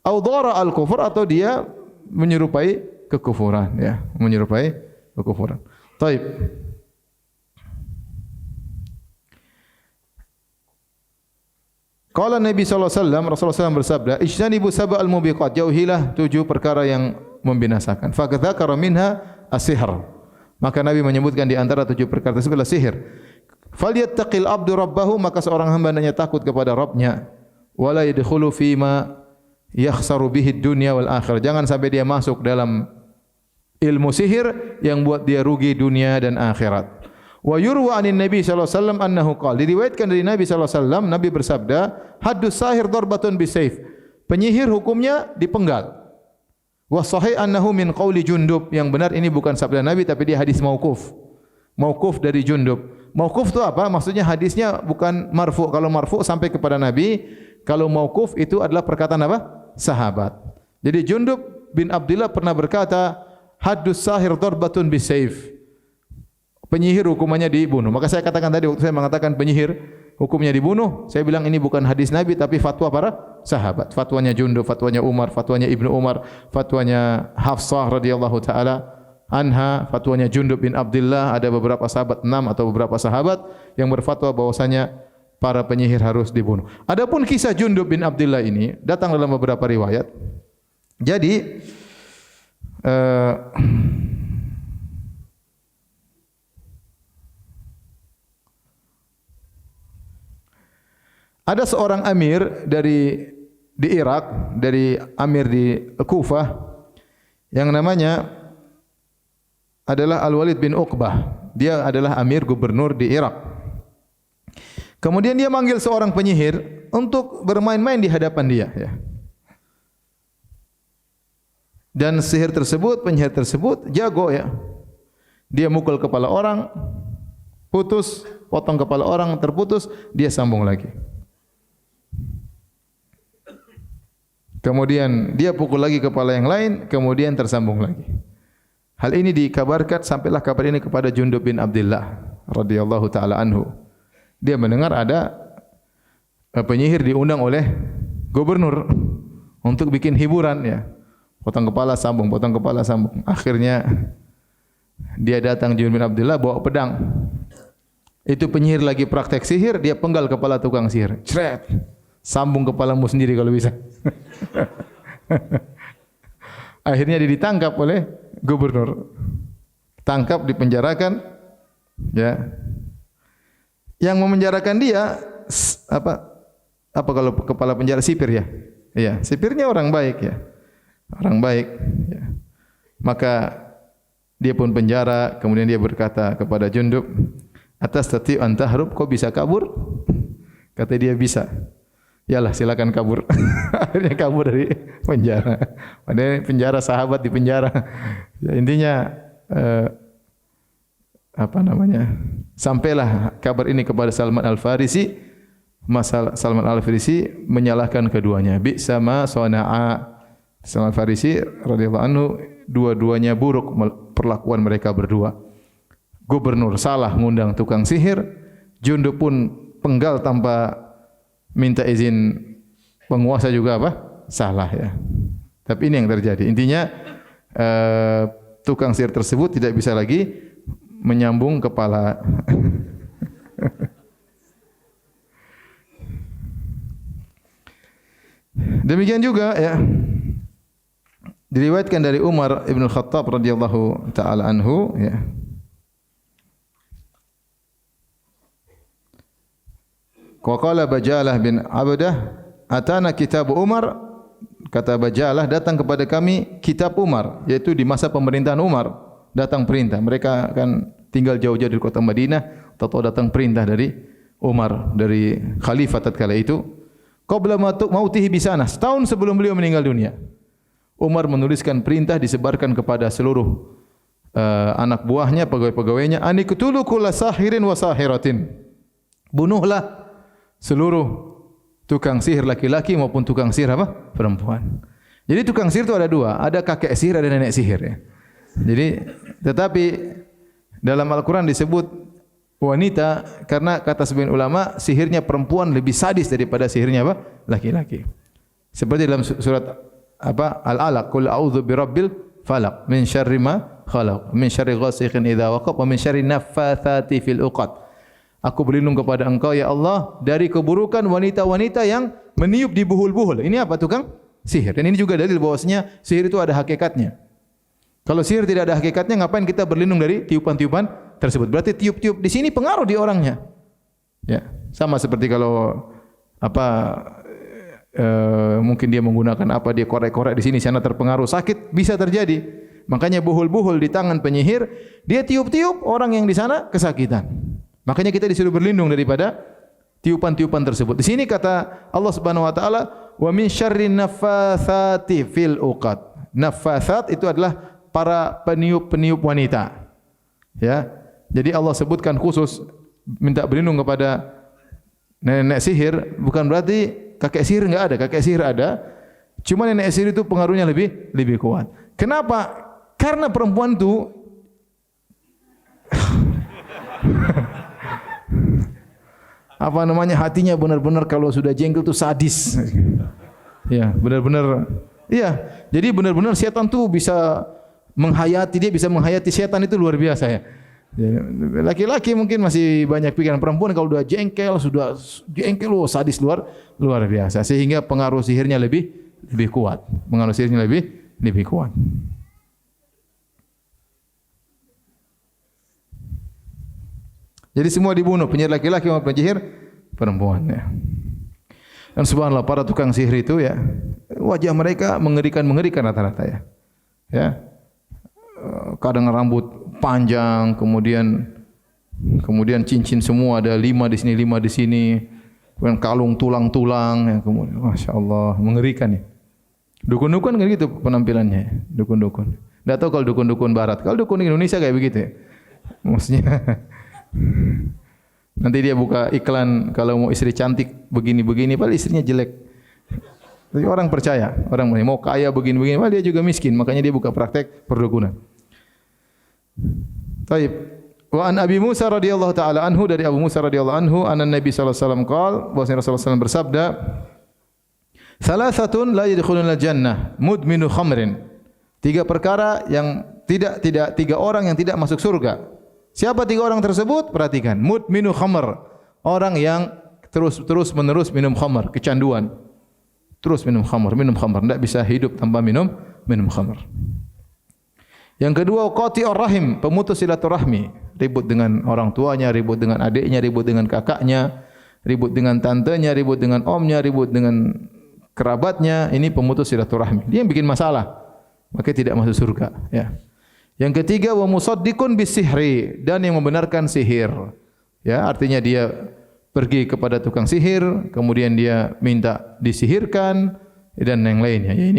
Au dhara al-kufur, atau dia menyerupai kekufuran, ya, menyerupai kekufuran. Taib. Qala Nabi sallallahu alaihi wasallam, Rasulullah SAW bersabda, "Ijtanibu sab'al mubiqat." Jauhilah 7 perkara yang membinasakan. Fa dzakara minha as-sihr. Maka Nabi menyebutkan di antara 7 perkara tersebut adalah sihir. Falyattaqil abdu rabbahu, maka seorang hamba hendaknya takut kepada Rabbnya. Wala yadkhulu fima yakhsaru bihi dunya wal akhirah. Jangan sampai dia masuk dalam ilmu sihir yang buat dia rugi dunia dan akhirat. Wa yurwa anin Nabi sallallahu alaihi wasallam annahu qala. Diriwayatkan dari Nabi sallallahu alaihi wasallam, Nabi bersabda, haddus sahir darbatun bisayf. Penyihir hukumnya dipenggal. Wa sahih annahu min qauli Jundub. Yang benar ini bukan sabda Nabi tapi dia hadis mauquf. Mauquf dari Jundub. Mauquf itu apa? Maksudnya hadisnya bukan marfu. Kalau marfu sampai kepada Nabi, kalau mauquf itu adalah perkataan apa? Sahabat. Jadi Jundub bin Abdullah pernah berkata, haddus sahir darbatun bisayf. Penyihir hukumannya dibunuh. Maka saya katakan tadi waktu saya mengatakan penyihir hukumnya dibunuh, saya bilang ini bukan hadis Nabi tapi fatwa para sahabat. Fatwanya Jundub, fatwanya Umar, fatwanya Ibnu Umar, fatwanya Hafsah radhiyallahu taala anha, fatwanya Jundub bin Abdullah. Ada beberapa sahabat, 6 atau beberapa sahabat yang berfatwa bahwasanya para penyihir harus dibunuh. Adapun kisah Jundub bin Abdullah ini datang dalam beberapa riwayat. Jadi ada seorang amir di Irak, dari amir di Kufah yang namanya adalah Al-Walid bin Uqbah. Dia adalah amir gubernur di Irak. Kemudian dia manggil seorang penyihir untuk bermain-main di hadapan dia, ya. Dan penyihir tersebut jago, ya. Dia mukul kepala orang, putus, potong kepala orang, terputus, dia sambung lagi. Kemudian dia pukul lagi kepala yang lain, kemudian tersambung lagi. Hal ini dikabarkan, sampailah kabar ini kepada Jundub bin Abdullah radhiyallahu taala anhu. Dia mendengar ada penyihir diundang oleh gubernur untuk bikin hiburan, ya. Potong kepala sambung, potong kepala sambung. Akhirnya dia datang, Jundub bin Abdullah bawa pedang. Itu penyihir lagi praktek sihir, dia penggal kepala tukang sihir. Cret. Sambung kepalamu sendiri kalau bisa. Akhirnya dia ditangkap oleh gubernur. Tangkap, dipenjarakan, ya. Yang memenjarakan dia apa kalau kepala penjara? Sipir, ya. Iya, sipirnya orang baik, ya. Orang baik, ya. Maka dia pun penjara, kemudian dia berkata kepada Jundub, "Atastati an tahrub, kau bisa kabur?" Kata dia, "Bisa." Yalah, silakan kabur. Akhirnya kabur dari penjara. Padahal penjara, sahabat di penjara. Ya, intinya sampailah kabar ini kepada Salman Al-Farisi. Salman Al-Farisi menyalahkan keduanya. Bi'sa ma sana'a. Salman Al-Farisi radhiyallahu anhu, dua-duanya buruk perlakuan mereka berdua. Gubernur salah ngundang tukang sihir, Jundub pun penggal tanpa minta izin penguasa juga salah, ya. Tapi ini yang terjadi. Intinya tukang sihir tersebut tidak bisa lagi menyambung kepala. Demikian juga, ya, diriwayatkan dari Umar ibn Khattab radhiyallahu taala anhu, ya. Qala Bajalah bin Abdah, atana kitab Umar, kata Bajalah, datang kepada kami kitab Umar, yaitu di masa pemerintahan Umar datang perintah. Mereka akan tinggal jauh-jauh dari kota Madinah, tahu datang perintah dari Umar, dari khalifah tatkala itu. Qabla mautihi bisana, setahun sebelum beliau meninggal dunia, Umar menuliskan perintah disebarkan kepada seluruh anak buahnya, pegawai-pegawainya, aniqtulu kulla sahirin wa sahiratin. Bunuhlah seluruh tukang sihir laki-laki maupun tukang sihir perempuan. Jadi tukang sihir itu ada dua, ada kakek sihir, ada nenek sihir, ya. Jadi tetapi dalam Al-Quran disebut wanita karena kata sebagian ulama sihirnya perempuan lebih sadis daripada sihirnya laki-laki. Seperti dalam surat Al-Alaq, qul a'udzu birabbil falaq min syarri ma khalaq min syarri ghasiqin idza waqab wa min syarri naffatsati fil 'uqad. Aku berlindung kepada Engkau, ya Allah, dari keburukan wanita-wanita yang meniup di buhul-buhul. Ini apa? Tukang sihir. Dan ini juga dalil bahwasanya sihir itu ada hakikatnya. Kalau sihir tidak ada hakikatnya, ngapain kita berlindung dari tiupan-tiupan tersebut? Berarti tiup-tiup di sini pengaruh di orangnya. Ya, sama seperti kalau mungkin dia menggunakan dia korek-korek di sini sana terpengaruh, sakit bisa terjadi. Makanya buhul-buhul di tangan penyihir, dia tiup-tiup, orang yang di sana kesakitan. Makanya kita disuruh berlindung daripada tiupan-tiupan tersebut. Di sini kata Allah Subhanahu wa taala, "Wa min syarri naffatsati fil 'uqad." Naffatsat itu adalah para peniup-peniup wanita. Ya. Jadi Allah sebutkan khusus minta berlindung kepada nenek sihir, bukan berarti kakek sihir enggak ada, kakek sihir ada. Cuma nenek sihir itu pengaruhnya lebih kuat. Kenapa? Karena perempuan itu hatinya benar-benar kalau sudah jengkel tu sadis. Ya, benar-benar. Iya, jadi benar-benar setan tu bisa menghayati, dia bisa menghayati setan itu luar biasa, ya. Laki-laki mungkin masih banyak pikiran, perempuan kalau sudah jengkel, sadis luar biasa, sehingga pengaruh sihirnya lebih kuat. Pengaruh sihirnya lebih kuat. Jadi semua dibunuh, penyihir laki-laki maupun penyihir perempuan ya. Dan subhanallah para tukang sihir itu ya, wajah mereka mengerikan rata-rata ya. Ya. Kadang rambut panjang, kemudian cincin semua, ada 5 di sini, 5 di sini, kemudian kalung tulang-tulang, ya, kemudian masya Allah mengerikan ya. Dukun-dukun kan gitu penampilannya, dukun-dukun. Tidak tahu kalau dukun-dukun Barat, kalau dukun Indonesia kayak begitu ya. Maksudnya nanti dia buka iklan kalau mau istri cantik begini-begini, padahal istrinya jelek. Tapi orang percaya, orang mau kaya begini-begini, padahal dia juga miskin, makanya dia buka praktek perdukunan. Taib. Wa an Abi Musa radhiyallahu taala anhu, dari Abu Musa radhiyallahu anhu, anna Nabi sallallahu alaihi wasallam qaal, bahwasanya Rasulullah SAW bersabda, "Salasatun la yadkhuluna jannah, mudminu khamrin." 3 perkara yang tidak 3 orang yang tidak masuk surga. Siapa 3 orang tersebut? Perhatikan, mudminu khamr, orang yang terus menerus minum khamr, kecanduan. Terus minum khamr, tidak bisa hidup tanpa minum khamr. Yang kedua, qati'ur rahim, pemutus silaturahmi, ribut dengan orang tuanya, ribut dengan adiknya, ribut dengan kakaknya, ribut dengan tantenya, ribut dengan omnya, ribut dengan kerabatnya, ini pemutus silaturahmi. Dia yang bikin masalah, maka tidak masuk surga, ya. Yang ketiga, wa musaddiqun bisihri, dan yang membenarkan sihir. Ya, artinya dia pergi kepada tukang sihir, kemudian dia minta disihirkan dan yang lainnya. Ya,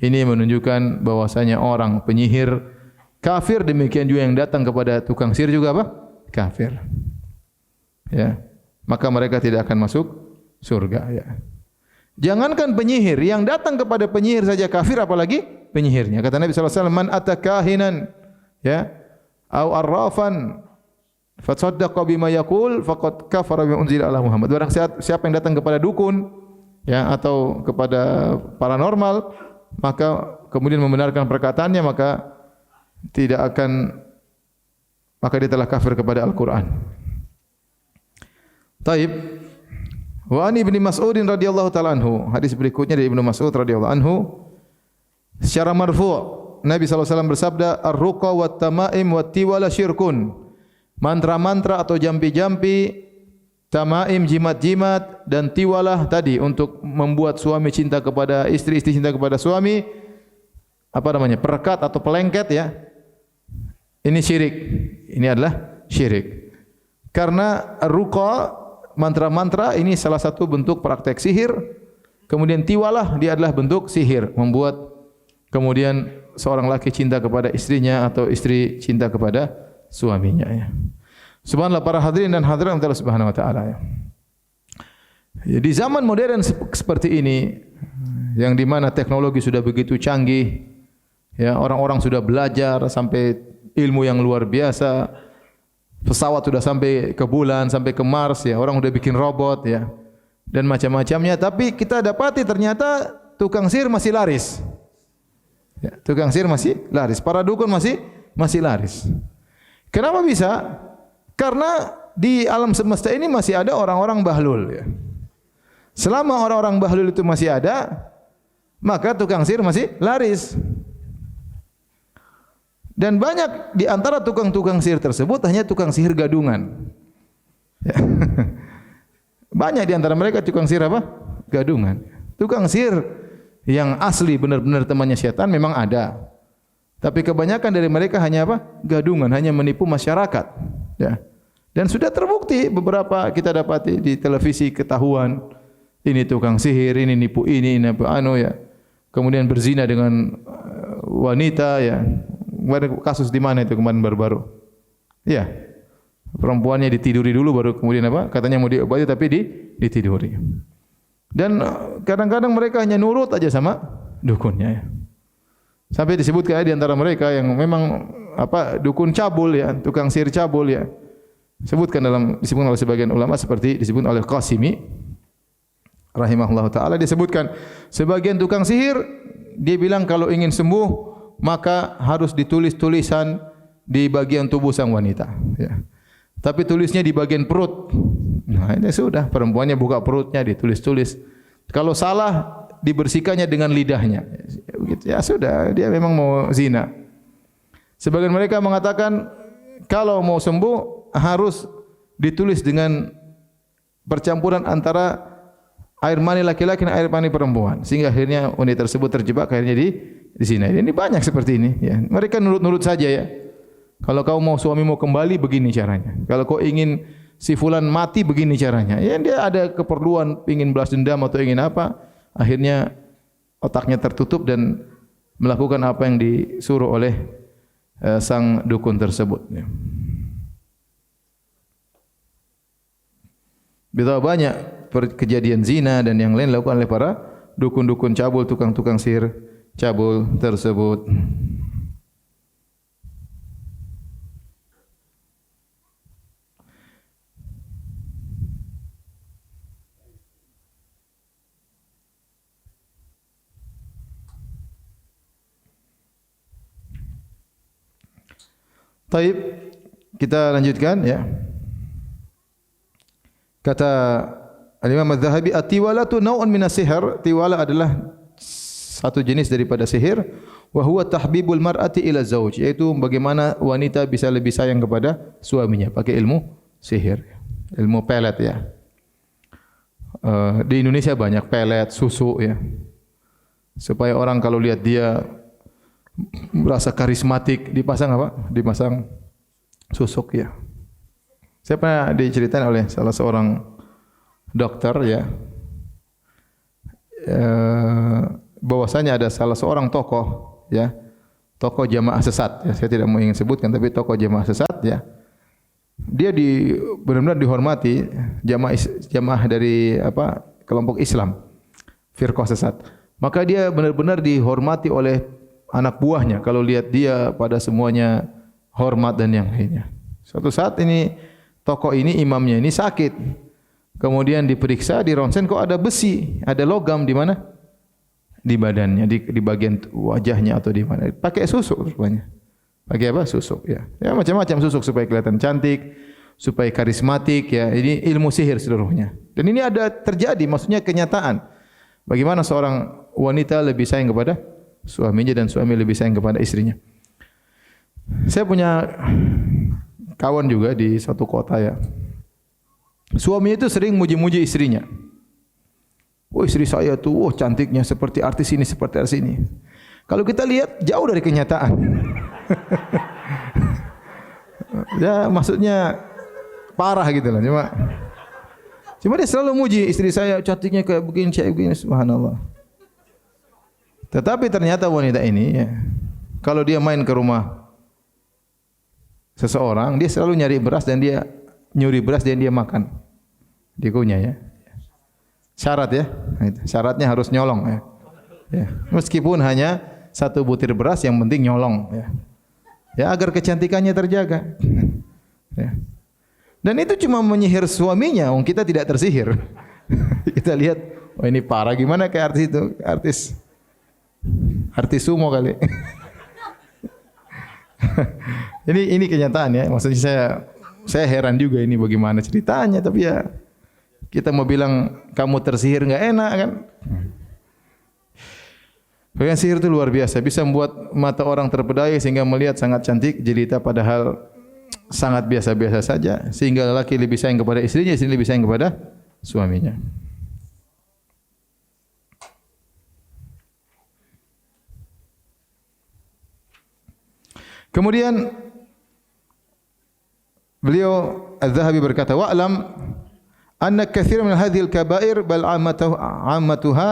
ini menunjukkan bahwasanya orang penyihir kafir, demikian juga yang datang kepada tukang sihir juga apa? Kafir. Ya. Maka mereka tidak akan masuk surga, ya. Jangankan penyihir, yang datang kepada penyihir saja kafir, apalagi penyihirnya. Kata Nabi sallallahu alaihi wasallam, "Man atakahinan ya au arrafan fatsaddaqa bima yaqul faqad kafara bima unzila ala Muhammad." Barang siapa yang datang kepada dukun ya atau kepada paranormal, maka kemudian membenarkan perkataannya, maka dia telah kafir kepada Al-Qur'an. Taib. Wa an Ibnu Mas'ud radhiyallahu taala anhu, hadis berikutnya dari Ibnu Mas'ud radhiyallahu anhu secara marfu', Nabi sallallahu alaihi wasallam bersabda, "Ar-ruqa wat tamaim wat tiwala syirkun." Mantra-mantra atau jampi-jampi, tamaim, jimat-jimat, dan tiwalah tadi untuk membuat suami cinta kepada istri, istri cinta kepada suami, perekat atau pelengket ya. Ini syirik. Ini adalah syirik. Karena ruqa, mantra-mantra ini salah satu bentuk praktek sihir. Kemudian tiwalah, dia adalah bentuk sihir, membuat kemudian seorang laki cinta kepada istrinya atau istri cinta kepada suaminya ya. Subhanallah, para hadirin dan hadirat Allah Subhanahu wa taala ya. Di zaman modern seperti ini, yang di mana teknologi sudah begitu canggih ya, orang-orang sudah belajar sampai ilmu yang luar biasa. Pesawat sudah sampai ke bulan, sampai ke Mars ya, orang sudah bikin robot ya, dan macam-macamnya. Tapi kita dapati ternyata tukang sihir masih laris. Ya, tukang sihir masih laris, para dukun masih laris. Kenapa bisa? Karena di alam semesta ini masih ada orang-orang bahlul ya. Selama orang-orang bahlul itu masih ada, maka tukang sihir masih laris. Dan banyak di antara tukang-tukang sihir tersebut hanya tukang sihir gadungan. Ya. Banyak di antara mereka tukang sihir apa? Gadungan. Tukang sihir yang asli benar-benar temannya setan memang ada. Tapi kebanyakan dari mereka hanya apa? Gadungan, hanya menipu masyarakat. Ya. Dan sudah terbukti, beberapa kita dapati di televisi ketahuan. Ini tukang sihir, ini nipu ini nipu anu ya. Kemudian berzina dengan wanita ya. Kasus di mana itu kemarin baru-baru? Ya, perempuannya ditiduri dulu baru kemudian apa? Katanya mau diobati tapi ditiduri. Dan kadang-kadang mereka hanya nurut aja sama dukunnya. Ya. Sampai disebutkan di antara mereka yang memang dukun cabul ya, tukang sihir cabul ya. Disebutkan oleh sebagian ulama seperti disebut oleh Qasimi rahimahullah taala, disebutkan sebagian tukang sihir dia bilang kalau ingin sembuh maka harus ditulis tulisan di bagian tubuh sang wanita, ya. Tapi tulisnya di bagian perut. Nah, ini sudah perempuannya buka perutnya ditulis-tulis. Kalau salah dibersihkannya dengan lidahnya. Begitu. Ya sudah, dia memang mau zina. Sebagian mereka mengatakan kalau mau sembuh harus ditulis dengan percampuran antara air mani laki-laki dan air mani perempuan, sehingga akhirnya wanita tersebut terjebak akhirnya di zina. Ini banyak seperti ini, ya. Mereka nurut-nurut saja, ya. Kalau kau mau suamimu kembali begini caranya. Kalau kau ingin si fulan mati begini caranya. Ya dia ada keperluan ingin balas dendam atau ingin apa, akhirnya otaknya tertutup dan melakukan apa yang disuruh oleh sang dukun tersebut, ya. Betapa banyak kejadian zina dan yang lain dilakukan oleh para dukun-dukun cabul, tukang-tukang sihir cabul tersebut. Baik, kita lanjutkan, ya. Kata Al-Imam Az-Zahabi, at-tiwalatu naw'un min as-sihr. Tiwala adalah satu jenis daripada sihir. Wa huwa tahbibul mar'ati ila zauj, yaitu bagaimana wanita bisa lebih sayang kepada suaminya pakai ilmu sihir, ilmu pelet, ya. Di Indonesia banyak pelet, susu, ya. Supaya orang kalau lihat dia merasa karismatik, dipasang apa? Dipasang susuk, ya. Saya pernah diceritakan oleh salah seorang dokter, ya, bahwasanya ada salah seorang tokoh, ya, tokoh jamaah sesat, ya. Saya tidak mau ingin sebutkan, tapi tokoh jamaah sesat, ya. Dia benar-benar dihormati, jamaah dari apa, kelompok Islam, firqah sesat. Maka dia benar-benar dihormati oleh anak buahnya. Kalau lihat dia pada semuanya hormat dan yang lainnya. Suatu saat ini tokoh ini, imamnya ini sakit. Kemudian diperiksa, di ronsen, kok ada besi, ada logam di mana? Di badannya, di bagian wajahnya atau di mana? Pakai susuk rupanya. Pakai apa? Susuk, ya. Ya macam-macam susuk supaya kelihatan cantik, supaya karismatik, ya. Ini ilmu sihir seluruhnya. Dan ini ada terjadi, maksudnya kenyataan. Bagaimana seorang wanita lebih sayang kepada suaminya dan suami lebih sayang kepada istrinya. Saya punya kawan juga di suatu kota, ya. Suami itu sering muji-muji istrinya. Oh, istri saya tuh, oh, cantiknya seperti artis ini, seperti artis ini. Kalau kita lihat jauh dari kenyataan. Ya, maksudnya parah gitu lah. Cuma dia selalu muji istri saya, cantiknya kayak begini, subhanallah. Tetapi ternyata wanita ini, ya, kalau dia main ke rumah seseorang, dia selalu nyari beras dan dia nyuri beras dan dia makan. Dikunyah, ya. Syarat, ya. Syaratnya harus nyolong, ya. Ya. Meskipun hanya satu butir beras, yang penting nyolong, ya. Ya, agar kecantikannya terjaga. Ya. Dan itu cuma menyihir suaminya, wong kita tidak tersihir. Kita lihat, oh ini parah, gimana kayak artis itu, artis sumo kali. Ini kenyataan, ya. Maksudnya saya heran juga ini bagaimana ceritanya, tapi ya kita mau bilang kamu tersihir enggak enak, kan? Bagian sihir itu luar biasa, bisa membuat mata orang terpedaya sehingga melihat sangat cantik jelita padahal sangat biasa-biasa saja, sehingga lelaki lebih sayang kepada istrinya, istri lebih sayang kepada suaminya. Kemudian beliau Az-Zahabi berkata, wa'lam anna katsiran min hadhil kaba'ir bal 'ammatuha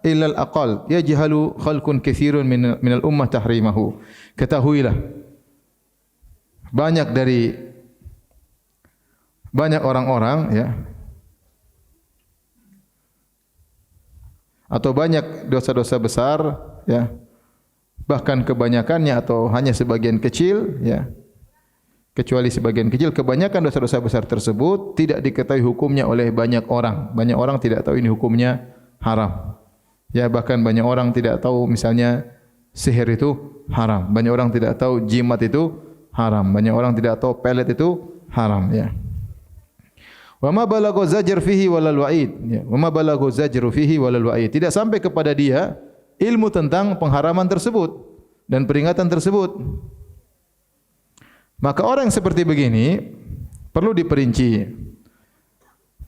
illa al-aqal yajhalu khalqun katsirun min al-ummah tahrimahu. Ketahuilah, banyak orang-orang, ya, atau banyak dosa-dosa besar, ya, bahkan kebanyakannya atau hanya sebagian kecil, ya, kecuali sebagian kecil, kebanyakan dosa-dosa besar tersebut tidak diketahui hukumnya oleh banyak orang. Banyak orang tidak tahu ini hukumnya haram. Ya, bahkan banyak orang tidak tahu misalnya sihir itu haram. Banyak orang tidak tahu jimat itu haram. Banyak orang tidak tahu pelet itu haram, ya. Wa ma balagha zajr fihi walal wa'id, ya. Wa ma balagha zajru fihi walal wa'id. Tidak sampai kepada dia ilmu tentang pengharaman tersebut dan peringatan tersebut. Maka orang yang seperti begini perlu diperinci.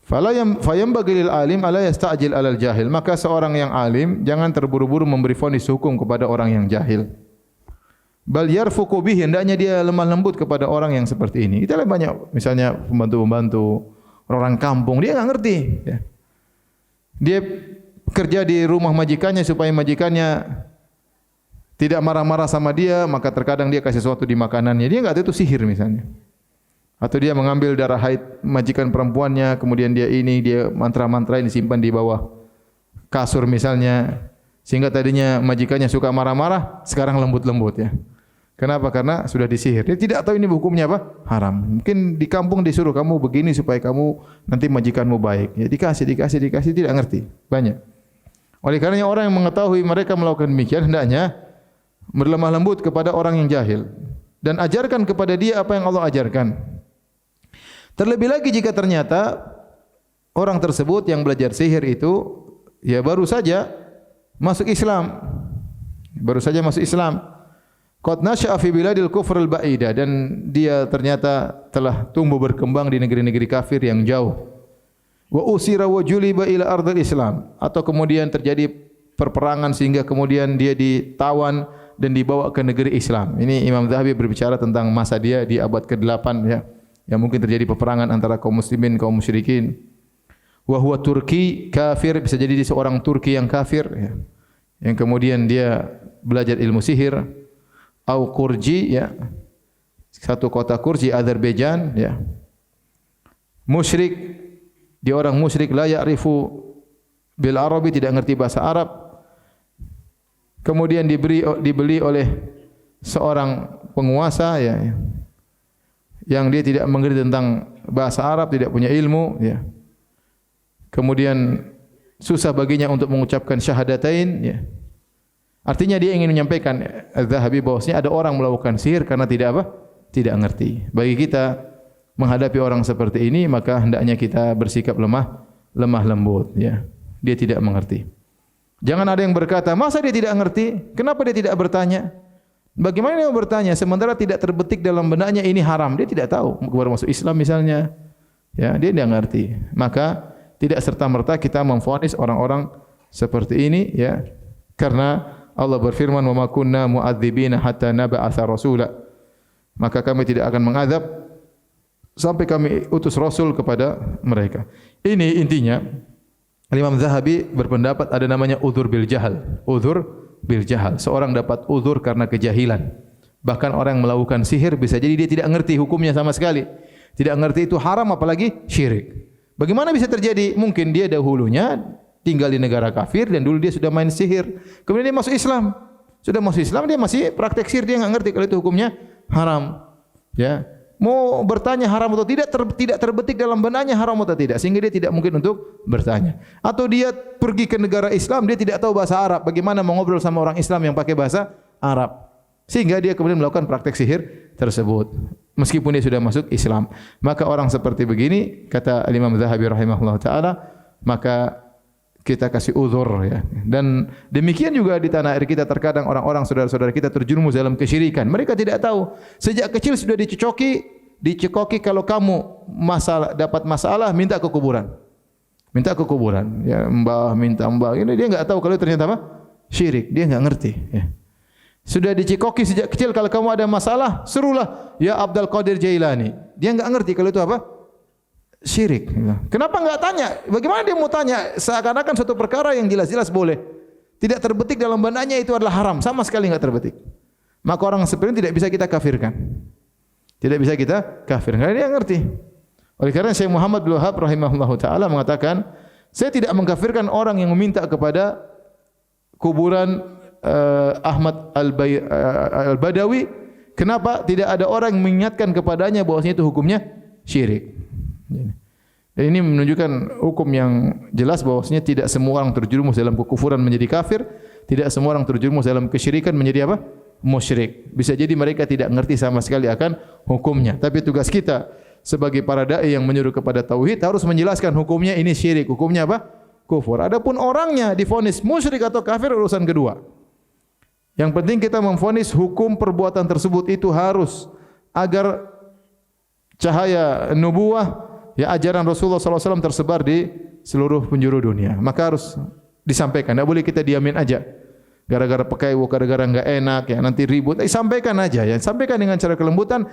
Fayambaghi lil alim ala yasta'jil alal jahil. Maka seorang yang alim jangan terburu-buru memberi vonis hukum kepada orang yang jahil. Bal yarfuqu bihi, hendaknya dia lemah lembut kepada orang yang seperti ini. Kita lihat banyak misalnya pembantu-pembantu orang kampung, dia enggak ngerti, ya. Dia kerja di rumah majikannya supaya majikannya tidak marah-marah sama dia, maka terkadang dia kasih sesuatu di makanannya. Dia enggak tahu itu sihir misalnya. Atau dia mengambil darah haid majikan perempuannya, kemudian dia mantra-mantra ini disimpan di bawah kasur misalnya, sehingga tadinya majikannya suka marah-marah, sekarang lembut-lembut, ya. Kenapa? Karena sudah disihir. Dia tidak tahu ini hukumnya apa? Haram. Mungkin di kampung disuruh kamu begini supaya kamu nanti majikanmu baik. Ya dikasih tidak ngerti. Banyak. Oleh karenanya orang yang mengetahui mereka melakukan demikian hendaknya berlemah lembut kepada orang yang jahil dan ajarkan kepada dia apa yang Allah ajarkan. Terlebih lagi jika ternyata orang tersebut yang belajar sihir itu ya baru saja masuk Islam. Baru saja masuk Islam. Qad nasha'a fi biladil kufr al-ba'idah, dan dia ternyata telah tumbuh berkembang di negeri-negeri kafir yang jauh. Wa usira wa juliba ila ardil Islam, atau kemudian terjadi perperangan sehingga kemudian dia ditawan dan dibawa ke negeri Islam. Ini Imam Zahabi berbicara tentang masa dia di abad ke-8, ya. Yang mungkin terjadi peperangan antara kaum muslimin kaum musyrikin. Wa huwa Turki kafir, bisa jadi dia seorang Turki yang kafir, ya. Yang kemudian dia belajar ilmu sihir. Au Kurji, ya, satu kota Kurji, Azerbaijan, ya. Musyrik, dia orang musyrik, la ya'rifu bil Arabi, tidak ngerti bahasa Arab. Kemudian dibeli oleh seorang penguasa, ya, yang dia tidak mengerti tentang bahasa Arab, tidak punya ilmu, ya. Kemudian susah baginya untuk mengucapkan syahadatain, ya. Artinya dia ingin menyampaikan Az-Zahabi bahwasanya ada orang melakukan sihir karena tidak apa? Tidak ngerti. Bagi kita menghadapi orang seperti ini, maka hendaknya kita bersikap lemah lembut, ya. Dia tidak mengerti. Jangan ada yang berkata, "Masa dia tidak ngerti? Kenapa dia tidak bertanya?" Bagaimana dia bertanya sementara tidak terbetik dalam benaknya ini haram? Dia tidak tahu. Baru masuk Islam misalnya, ya, dia tidak ngerti. Maka tidak serta-merta kita memvonis orang-orang seperti ini, ya. Karena Allah berfirman, "Wa ma kunna mu'adzibina hatta nab'atsa rasula." Maka kami tidak akan mengadab sampai kami utus rasul kepada mereka. Ini intinya. Imam Zahabi berpendapat ada namanya udzur bil jahal. Udzur bil jahal. Seorang dapat udzur karena kejahilan. Bahkan orang yang melakukan sihir bisa jadi dia tidak ngerti hukumnya sama sekali. Tidak ngerti itu haram apalagi syirik. Bagaimana bisa terjadi? Mungkin dia dahulunya tinggal di negara kafir dan dulu dia sudah main sihir. Kemudian dia masuk Islam. Sudah masuk Islam dia masih praktek sihir, dia enggak ngerti kalau itu hukumnya haram. Ya. Mau bertanya haram atau tidak terbetik dalam benaknya haram atau tidak, sehingga dia tidak mungkin untuk bertanya. Atau dia pergi ke negara Islam, dia tidak tahu bahasa Arab, bagaimana mau ngobrol sama orang Islam yang pakai bahasa Arab. Sehingga dia kemudian melakukan praktek sihir tersebut meskipun dia sudah masuk Islam. Maka orang seperti begini, kata Imam Zahabi rahimahullah taala, maka kita kasih uzur, ya. Dan demikian juga di tanah air kita terkadang orang-orang saudara-saudara kita terjerumus dalam kesyirikan. Mereka tidak tahu. Sejak kecil sudah dicekoki kalau kamu dapat masalah minta ke kuburan. Minta ke kuburan. Ya, minta mbah. Ini dia enggak tahu kalau ternyata apa? Syirik. Dia enggak ngerti, ya. Sudah dicekoki sejak kecil kalau kamu ada masalah, suruhlah ya Abdul Qadir Jailani. Dia enggak ngerti kalau itu apa? Syirik. Kenapa enggak tanya? Bagaimana dia mau tanya? Seakan-akan suatu perkara yang jelas-jelas boleh, tidak terbetik dalam benaknya itu adalah haram, sama sekali enggak terbetik. Maka orang seperti ini tidak bisa kita kafirkan. Tidak bisa kita kafirkan. Karena dia ngerti. Oleh karena Syekh Muhammad bin Wahab rahimahullahu taala mengatakan, saya tidak mengkafirkan orang yang meminta kepada kuburan Ahmad Al-Badawi. Kenapa? Tidak ada orang yang mengingatkan kepadanya bahwasanya itu hukumnya syirik. Dan ini menunjukkan hukum yang jelas bahwasanya tidak semua orang terjerumus dalam kekufuran menjadi kafir, tidak semua orang terjerumus dalam kesyirikan menjadi apa? musyrik. Bisa jadi mereka tidak mengerti sama sekali akan hukumnya. Tapi tugas kita sebagai para dai yang menyuruh kepada tauhid harus menjelaskan hukumnya ini syirik, hukumnya apa? Kufur. Adapun orangnya divonis musyrik atau kafir urusan kedua. Yang penting kita memvonis hukum perbuatan tersebut itu harus agar cahaya nubuwah, ya ajaran Rasulullah SAW tersebar di seluruh penjuru dunia. Maka harus disampaikan. Tidak boleh kita diamin aja. Gara-gara pekewuh, gara-gara enggak enak, ya nanti ribut. Sampaikan aja ya. Sampaikan dengan cara kelembutan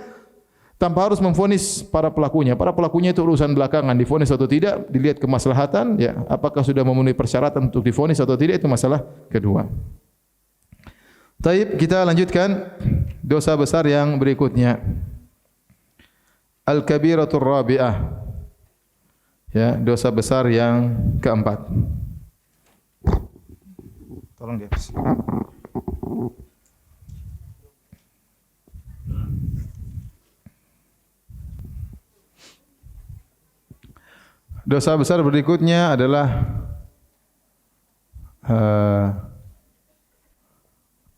tanpa harus memvonis para pelakunya. Para pelakunya itu urusan belakangan. Divonis atau tidak, dilihat kemaslahatan. Ya, apakah sudah memenuhi persyaratan untuk divonis atau tidak, itu masalah kedua. Taib, kita lanjutkan dosa besar yang berikutnya. Al-kabiratur rabi'ah. Ya, dosa besar yang keempat. Tolong dia. Dosa besar berikutnya adalah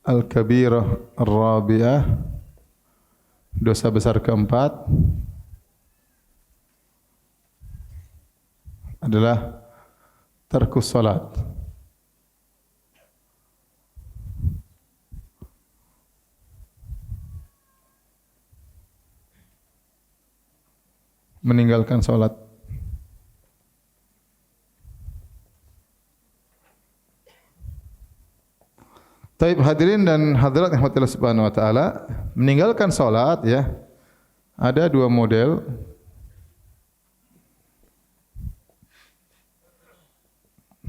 al-kabirah ar-rabi'ah. Dosa besar keempat adalah tarkus salat. Meninggalkan salat. Taib, hadirin dan hadirat yang Allah Subhanahu wa taala, meninggalkan salat ya. Ada dua model.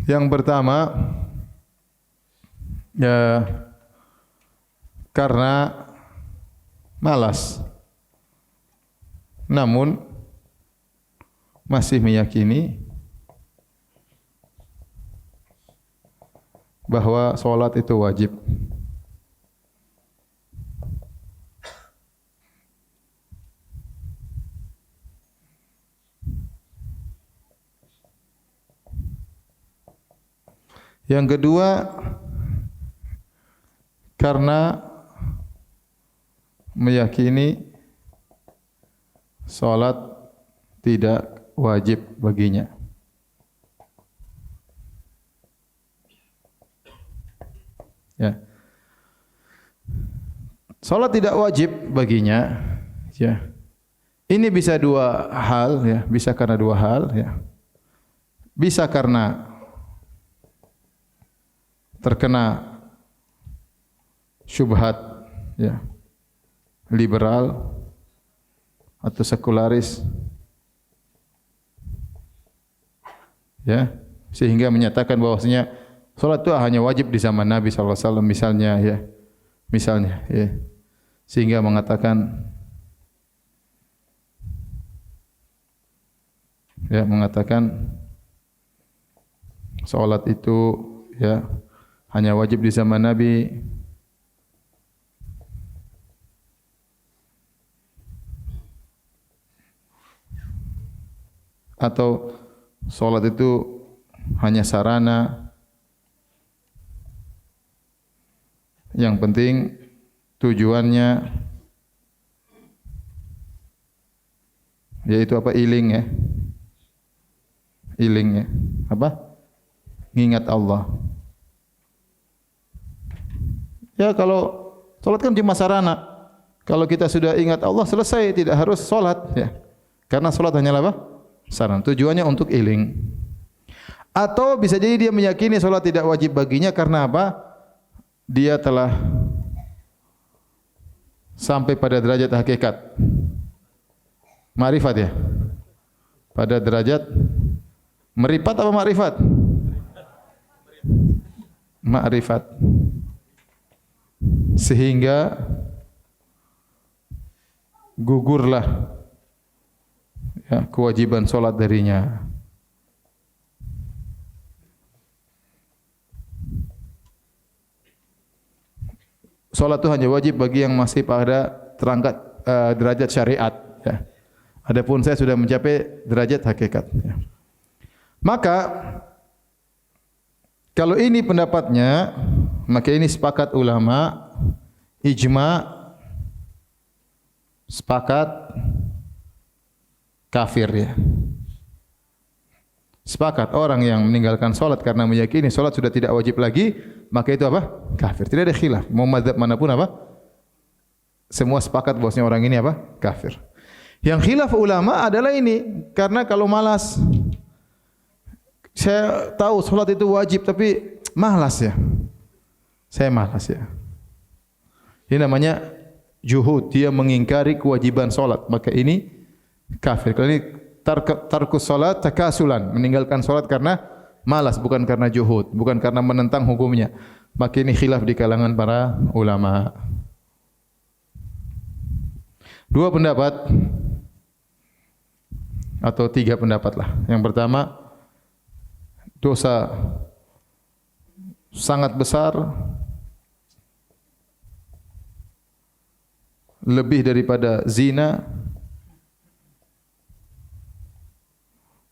Yang pertama ya karena malas. Namun masih meyakini bahwa salat itu wajib. Yang kedua karena meyakini salat tidak wajib baginya. Ya. Salat tidak wajib baginya, ya. Ini bisa dua hal, ya. Bisa karena dua hal, ya. Bisa karena terkena syubhat, ya, liberal atau sekularis, ya, sehingga menyatakan bahwasanya salat itu hanya wajib di zaman Nabi SAW misalnya, ya, ya, sehingga mengatakan salat itu ya hanya wajib di zaman Nabi. Atau salat itu hanya sarana, yang penting tujuannya yaitu apa? Iling, ya. Iling, ya. Apa? Ngingat Allah. Ya, kalau salat kan cuma sarana. Kalau kita sudah ingat Allah selesai, tidak harus salat, ya. Karena salat hanyalah apa? Sarana. Tujuannya untuk iling. Atau bisa jadi dia meyakini salat tidak wajib baginya karena apa? Dia telah sampai pada derajat hakikat. Ma'rifat, ya. Pada derajat meripat apa ma'rifat? Ma'rifat. Sehingga gugurlah, ya, kewajiban salat darinya. Salat itu hanya wajib bagi yang masih pada terangkat derajat syariat, ya. Adapun saya sudah mencapai derajat hakikat, ya. Maka kalau ini pendapatnya, maka ini sepakat ulama, ijma, sepakat kafir ya. Sepakat orang yang meninggalkan salat karena meyakini salat sudah tidak wajib lagi, maka itu apa? Kafir. Tidak ada khilaf. Mau mazhab manapun apa? Semua sepakat bahwasanya orang ini apa? Kafir. Yang khilaf ulama adalah ini, karena kalau malas, saya tahu salat itu wajib tapi malas ya. Saya malas ya. Ini namanya juhud, dia mengingkari kewajiban salat, maka ini kafir. Kalau ini tarkus salat takasulan, meninggalkan salat karena malas, bukan karena juhud, bukan karena menentang hukumnya. Maka ini khilaf di kalangan para ulama. Dua pendapat atau tiga pendapat lah. Yang pertama, dosa sangat besar, lebih daripada zina,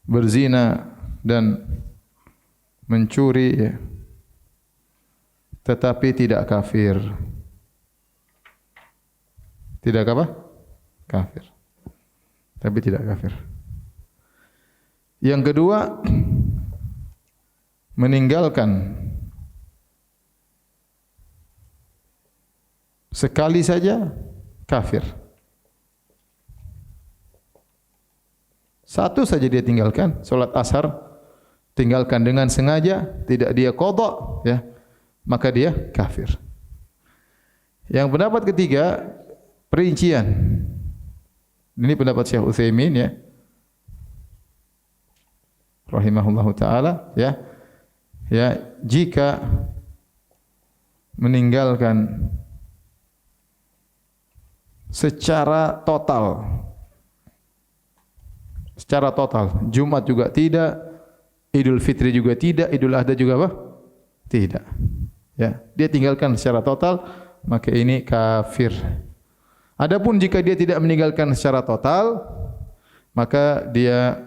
berzina dan mencuri ya. Tetapi tidak kafir. Tidak apa? Kafir. Tapi tidak kafir. Yang kedua, meninggalkan sekali saja kafir. Satu saja dia tinggalkan, salat asar, tinggalkan dengan sengaja, tidak dia qadha ya, maka dia kafir. Yang pendapat ketiga, perincian. Ini pendapat Syekh Utsaimin ya, rahimahullahu taala ya. Ya, jika meninggalkan secara total, Jumat juga tidak, Idul Fitri juga tidak, Idul Adha juga apa? Tidak. Ya, dia tinggalkan secara total, maka ini kafir. Adapun jika dia tidak meninggalkan secara total, maka dia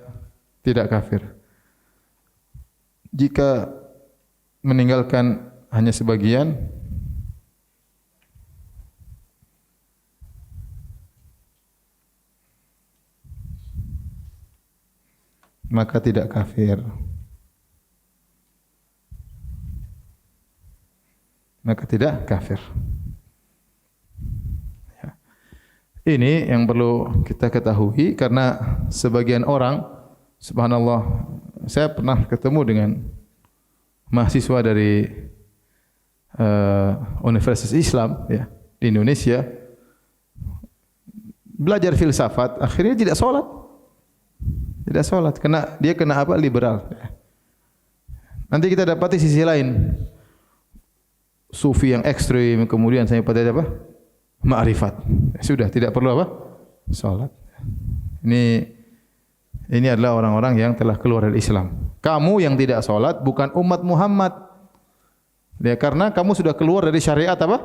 tidak kafir. Jika meninggalkan hanya sebagian, maka tidak kafir. Maka tidak kafir. Ya. Ini yang perlu kita ketahui, karena sebagian orang, subhanallah, saya pernah ketemu dengan mahasiswa dari Universitas Islam ya, di Indonesia, belajar filsafat, akhirnya tidak sholat. Tidak sholat, dia kena apa? Liberal. Nanti kita dapati sisi lain, sufi yang ekstrim, kemudian saya pada apa? Ma'rifat. Sudah tidak perlu apa? Sholat. Ini adalah orang-orang yang telah keluar dari Islam. Kamu yang tidak sholat bukan umat Muhammad. Ya, karena kamu sudah keluar dari syariat apa?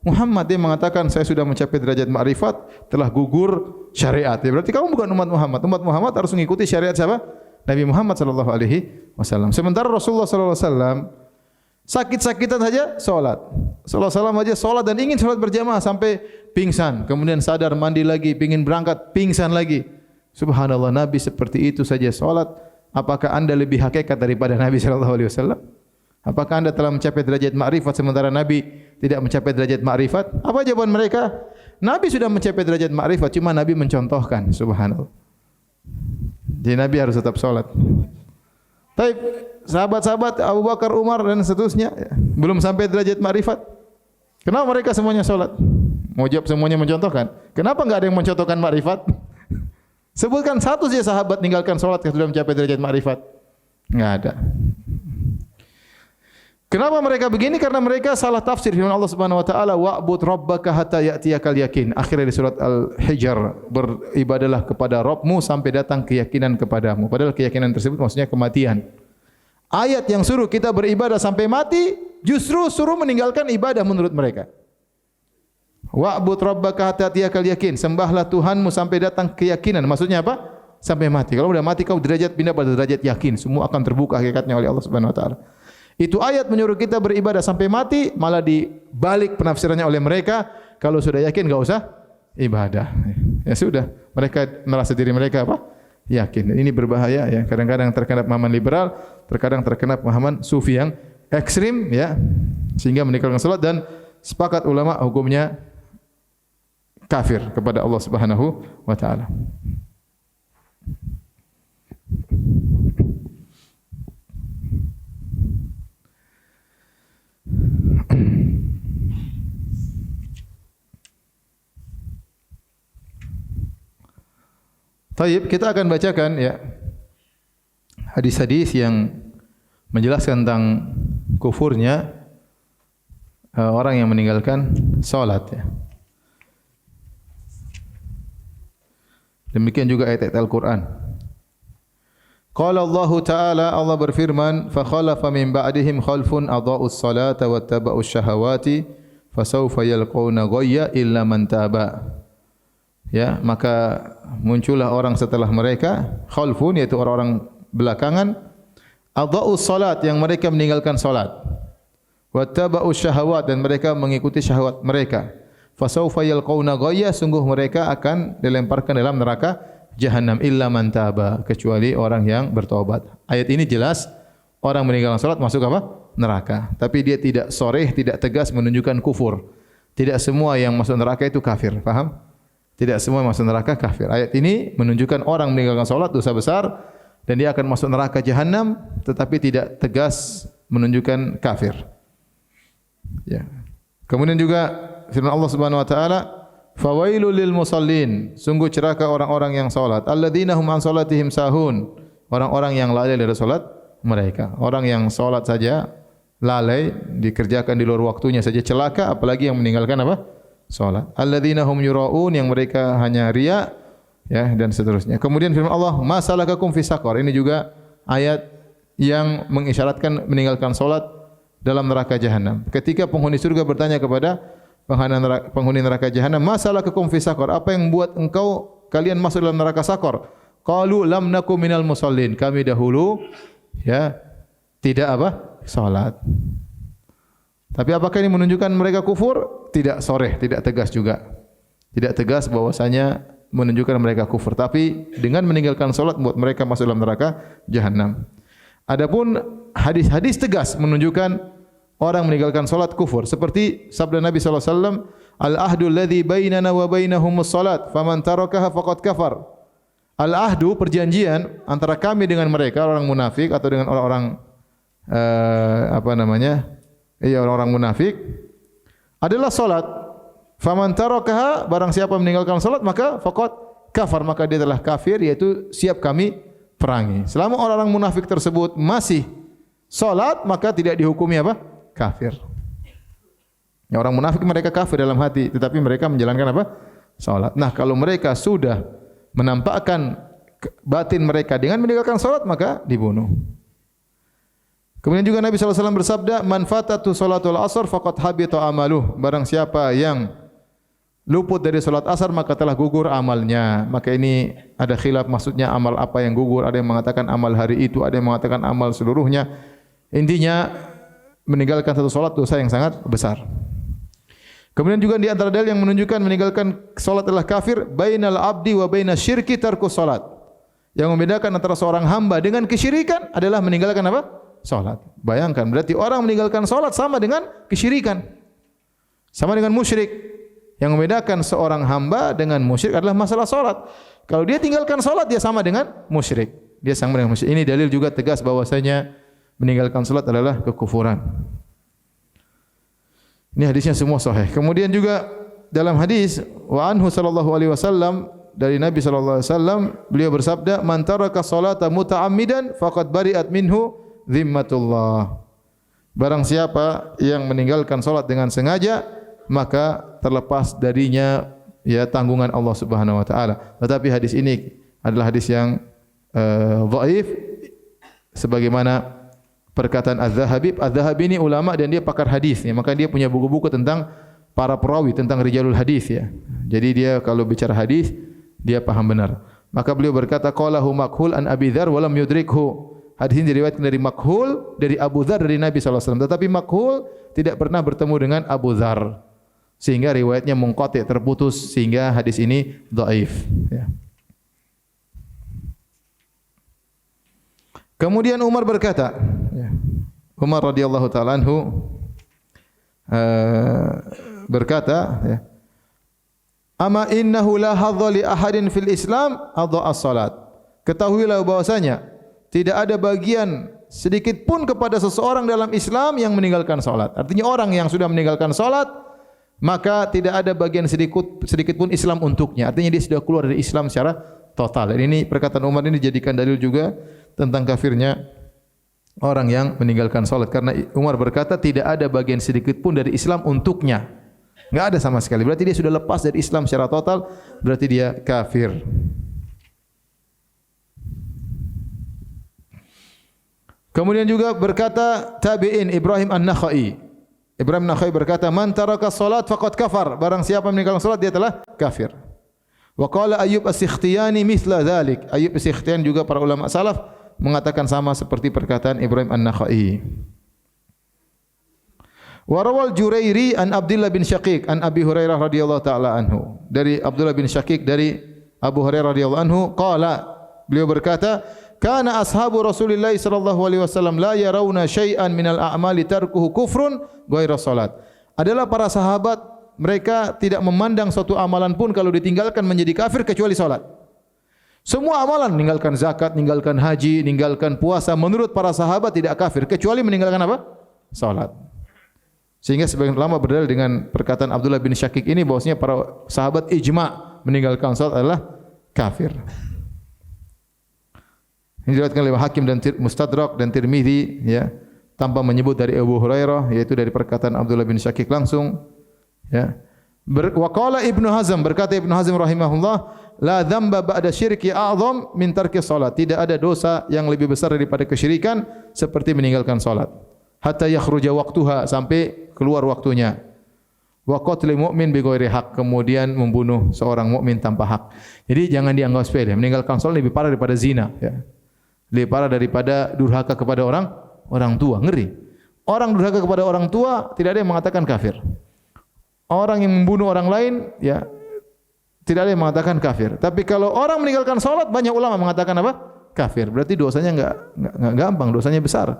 Muhammad. Dia mengatakan saya sudah mencapai derajat ma'rifat, telah gugur syariat. Ya, berarti kamu bukan umat Muhammad. Umat Muhammad harus mengikuti syariat siapa? Nabi Muhammad sallallahu alaihi wasallam. Sementara Rasulullah sallallahu alaihi wasallam sakit-sakitan saja salat. Sallallahu alaihi wasallam aja salat dan ingin salat berjamaah sampai pingsan, kemudian sadar, mandi lagi, ingin berangkat, pingsan lagi. Subhanallah, Nabi seperti itu saja salat. Apakah Anda lebih hakikat daripada Nabi sallallahu alaihi wasallam? Apakah Anda telah mencapai derajat ma'rifat sementara Nabi tidak mencapai derajat ma'rifat? Apa jawaban mereka? Nabi sudah mencapai derajat ma'rifat, cuma Nabi mencontohkan. Subhanallah. Jadi Nabi harus tetap salat. Tapi sahabat-sahabat Abu Bakar, Umar dan seterusnya belum sampai derajat ma'rifat. Kenapa mereka semuanya salat? Mau jawab semuanya mencontohkan? Kenapa enggak ada yang mencontohkan ma'rifat? Sebutkan satu saja sahabat meninggalkan salat yang sudah mencapai derajat ma'rifat. Enggak ada. Kenapa mereka begini? Karena mereka salah tafsir firman Allah Subhanahu wa taala, wa'bud rabbaka hatta ya'tiyakal yakin. Akhirnya di surat Al-Hijr, beribadahlah kepada Rabbmu sampai datang keyakinan kepadamu. Padahal keyakinan tersebut maksudnya kematian. Ayat yang suruh kita beribadah sampai mati justru suruh meninggalkan ibadah menurut mereka. Wa'bud rabbaka hatta ya'tiyakal yakin. Sembahlah Tuhanmu sampai datang keyakinan. Maksudnya apa? Sampai mati. Kalau sudah mati kau derajat pindah pada derajat yakin. Semua akan terbuka hakikatnya oleh Allah Subhanahu wa taala. Itu ayat menyuruh kita beribadah sampai mati, malah dibalik penafsirannya oleh mereka. Kalau sudah yakin enggak usah ibadah. Ya sudah, mereka merasa diri mereka apa? Yakin. Ini berbahaya ya. Kadang-kadang terkena pemahaman liberal, terkadang terkena pemahaman sufi yang ekstrim ya, sehingga meninggalkan salat dan sepakat ulama hukumnya kafir kepada Allah Subhanahu wa taala. Taib, kita akan bacakan ya hadis-hadis yang menjelaskan tentang kufurnya orang yang meninggalkan salat ya. Demikian juga ayat-ayat Al-Quran. Qala Allah Ta'ala, Allah berfirman, فَخَلَفَ مِنْ بَعْدِهِمْ خَلْفٌ أَضَاءُوا الصَّلَاةَ وَاتَّبَعُوا الشَّهَوَاتِ فَسَوْفَ يَلْقَوْنَ غَيًّا إِلَّا مَنْ تَابَ. Ya, maka muncullah orang setelah mereka, khalfun, yaitu orang-orang belakangan, adha'us salat, yang mereka meninggalkan salat, wattaba'us syahawat, dan mereka mengikuti syahwat mereka, fasawfa yalqauna ghayya, sungguh mereka akan dilemparkan dalam neraka jahannam, illa man taba, kecuali orang yang bertobat. Ayat ini jelas orang meninggalkan salat masuk apa? Neraka. Tapi dia tidak sharih, tidak tegas menunjukkan kufur. Tidak semua yang masuk neraka itu kafir, paham? Tidak semua yang masuk neraka kafir. Ayat ini menunjukkan orang meninggalkan salat dosa besar dan dia akan masuk neraka jahanam, tetapi tidak tegas menunjukkan kafir. Ya. Kemudian juga firman Allah Subhanahu wa taala, fawailul lil musallin, sungguh celaka orang-orang yang salat, alladzina hum an salatihim sahun, orang-orang yang lalai dari salat mereka. Orang yang salat saja lalai, dikerjakan di luar waktunya saja celaka, apalagi yang meninggalkan apa? Salat. Alladzina hum yuraun, yang mereka hanya riya, ya, dan seterusnya. Kemudian firman Allah, ma salakakum fi saqar, ini juga ayat yang mengisyaratkan meninggalkan salat dalam neraka jahanam. Ketika penghuni surga bertanya kepada penghuni neraka jahanam, ma salakakum fi saqar, apa yang membuat kalian masuk dalam neraka saqar? Qalu lam nakum minal musallin, kami dahulu ya tidak apa? Salat. Tapi apakah ini menunjukkan mereka kufur? Tidak sharih, tidak tegas juga. Tidak tegas bahwasanya menunjukkan mereka kufur, tapi dengan meninggalkan salat membuat mereka masuk dalam neraka jahanam. Adapun hadis-hadis tegas menunjukkan orang meninggalkan salat kufur, seperti sabda Nabi sallallahu alaihi wasallam, al-ahdu alladhi bainana wa bainahumus salat, faman tarakaha faqad kafar. Al-ahdu, perjanjian antara kami dengan mereka orang munafik atau dengan orang-orang orang-orang munafik adalah salat. Faman tarakaha, barang siapa meninggalkan salat maka faqad kafar, maka dia telah kafir, yaitu siap kami perangi. Selama orang-orang munafik tersebut masih salat, maka tidak dihukumi apa? Kafir. Ya, orang munafik mereka kafir dalam hati, tetapi mereka menjalankan apa? Salat. Nah, kalau mereka sudah menampakkan batin mereka dengan meninggalkan salat, maka dibunuh. Kemudian juga Nabi sallallahu alaihi wasallam bersabda, "Man fatatu salatul asar faqad habita amaluh." Barang siapa yang luput dari salat asar maka telah gugur amalnya. Maka ini ada khilaf, maksudnya amal apa yang gugur. Ada yang mengatakan amal hari itu, ada yang mengatakan amal seluruhnya. Intinya meninggalkan satu salat dosa yang sangat besar. Kemudian juga di antara dalil yang menunjukkan meninggalkan salat adalah kafir, bainal abdi wa bainasyirki tarkus salat. Yang membedakan antara seorang hamba dengan kesyirikan adalah meninggalkan apa? Salat. Bayangkan, berarti orang meninggalkan salat sama dengan kesyirikan. Sama dengan musyrik. Yang membedakan seorang hamba dengan musyrik adalah masalah salat. Kalau dia tinggalkan salat, dia sama dengan musyrik. Dia sama dengan musyrik. Ini dalil juga tegas bahwasanya meninggalkan salat adalah kekufuran. Ini hadisnya semua sahih. Kemudian juga dalam hadis wa anhu sallallahu alaihi wasallam, dari Nabi sallallahu alaihi wasallam, beliau bersabda, "Man taraka salata muta'ammidan faqad bari'at minhu zimmatullah." Barang siapa yang meninggalkan salat dengan sengaja, maka terlepas darinya ya tanggungan Allah Subhanahu wa taala. Tetapi hadis ini adalah hadis yang dhaif, sebagaimana perkataan Az-Zahabi. Az-Zahabi ini ulama dan dia pakar hadis, ya, maka dia punya buku-buku tentang para perawi, tentang rijalul hadis, ya. Jadi dia kalau bicara hadis dia paham benar. Maka beliau berkata, qalahu makhul an Abi Dzar wa lam yudrikhu. Hadis ini diriwayatkan dari Makhul, dari Abu Dzar, dari Nabi SAW. Tetapi Makhul tidak pernah bertemu dengan Abu Dzar, sehingga riwayatnya munqati', terputus, sehingga hadis ini dhaif. Ya. Kemudian Umar berkata, ya, Umar radhiyallahu taala anhu berkata, ya, "Ama innahu la hadza li ahadin fil Islam adha'a salat." Ketahuilah bahwasanya tidak ada bagian sedikit pun kepada seseorang dalam Islam yang meninggalkan salat. Artinya orang yang sudah meninggalkan salat, maka tidak ada bagian sedikit pun Islam untuknya. Artinya dia sudah keluar dari Islam secara total. Dan ini perkataan Umar ini dijadikan dalil juga tentang kafirnya orang yang meninggalkan salat, karena Umar berkata tidak ada bagian sedikit pun dari Islam untuknya. Enggak ada sama sekali. Berarti dia sudah lepas dari Islam secara total, berarti dia kafir. Kemudian juga berkata tabi'in Ibrahim An-Nakhai. Ibrahim An-Nakhai berkata, "Man taraka salat faqad kafar." Barang siapa meninggalkan salat dia telah kafir. Wa qala Ayyub As-Sikhtiyani mithla dzalik. Ayyub As-Sikhtiyani juga para ulama salaf mengatakan sama seperti perkataan Ibrahim An-Nakhai. Wa rawal Jurairi an Abdullah bin Syaqiq an Abi Hurairah radhiyallahu taala anhu. Dari Abdullah bin Syaqiq dari Abu Hurairah radhiyallahu anhu qala, beliau berkata, "Kana ashabu Rasulillah sallallahu alaihi wasallam la yarawna syai'an minal a'mali tarkuhu kufrun ghaira salat." Adalah para sahabat, mereka tidak memandang suatu amalan pun kalau ditinggalkan menjadi kafir kecuali salat. Semua amalan, meninggalkan zakat, meninggalkan haji, meninggalkan puasa, menurut para sahabat tidak kafir kecuali meninggalkan apa? Salat. Sehingga sebagian ulama berdalil dengan perkataan Abdullah bin Syaqiq ini bahwasanya para sahabat ijma' meninggalkan salat adalah kafir. Ini diriwayatkan oleh Hakim dan Mustadrak dan Tirmizi, ya, tanpa menyebut dari Abu Hurairah, yaitu dari perkataan Abdullah bin Syaqiq langsung. Ya. Wa qala Ibnu Hazm, berkata Ibnu Hazm rahimahullah, la dzamba ba'da syirki a'zam min tarki salat. Tidak ada dosa yang lebih besar daripada kesyirikan seperti meninggalkan salat. Hatta yakhruja waqtuha, sampai keluar waktunya. Wa qatli mu'min bi ghairi haq, kemudian membunuh seorang mukmin tanpa hak. Jadi jangan dianggap sepele. Meninggalkan salat lebih parah daripada zina, ya. Lebih parah daripada durhaka kepada orang tua. Ngeri. Orang durhaka kepada orang tua tidak ada yang mengatakan kafir. Orang yang membunuh orang lain, ya, tidak ada yang mengatakan kafir. Tapi kalau orang meninggalkan salat, banyak ulama mengatakan apa? Kafir. Berarti dosanya enggak gampang, dosanya besar.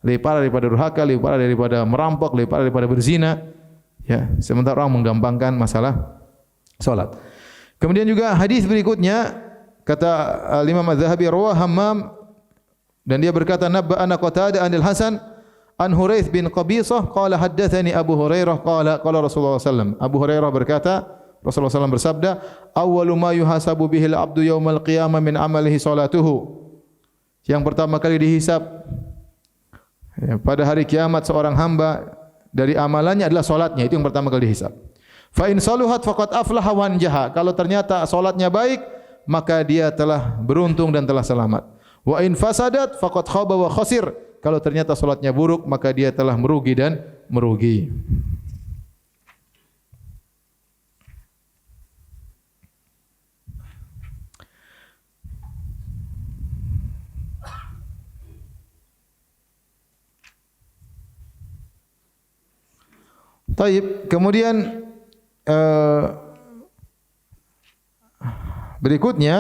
Lebih parah daripada durhaka, lebih parah daripada merampok, lebih parah daripada berzina. Ya, sementara orang menggampangkan masalah salat. Kemudian juga hadis berikutnya, kata Imam Az-Zahabi, rawah Hammam, dan dia berkata, nabba'ana Qatadah anil Hasan an Huraits bin Qabisah qala haddatsani Abu Hurairah qala Rasulullah sallallahu. Abu Hurairah berkata, Rasulullah sallallahu bersabda, awwalu ma yuhasabu bihil abdu yaumal qiyamah min amalihi salatuhu. Yang pertama kali dihisab, ya, pada hari kiamat seorang hamba dari amalannya adalah salatnya. Itu yang pertama kali dihisab. Fa in saluhat faqad aflaha wa anjaha. Kalau ternyata salatnya baik, maka dia telah beruntung dan telah selamat. Wa in fasadat faqad khaba wa khasir. Kalau ternyata salatnya buruk, maka dia telah merugi dan merugi. Taib. Kemudian berikutnya,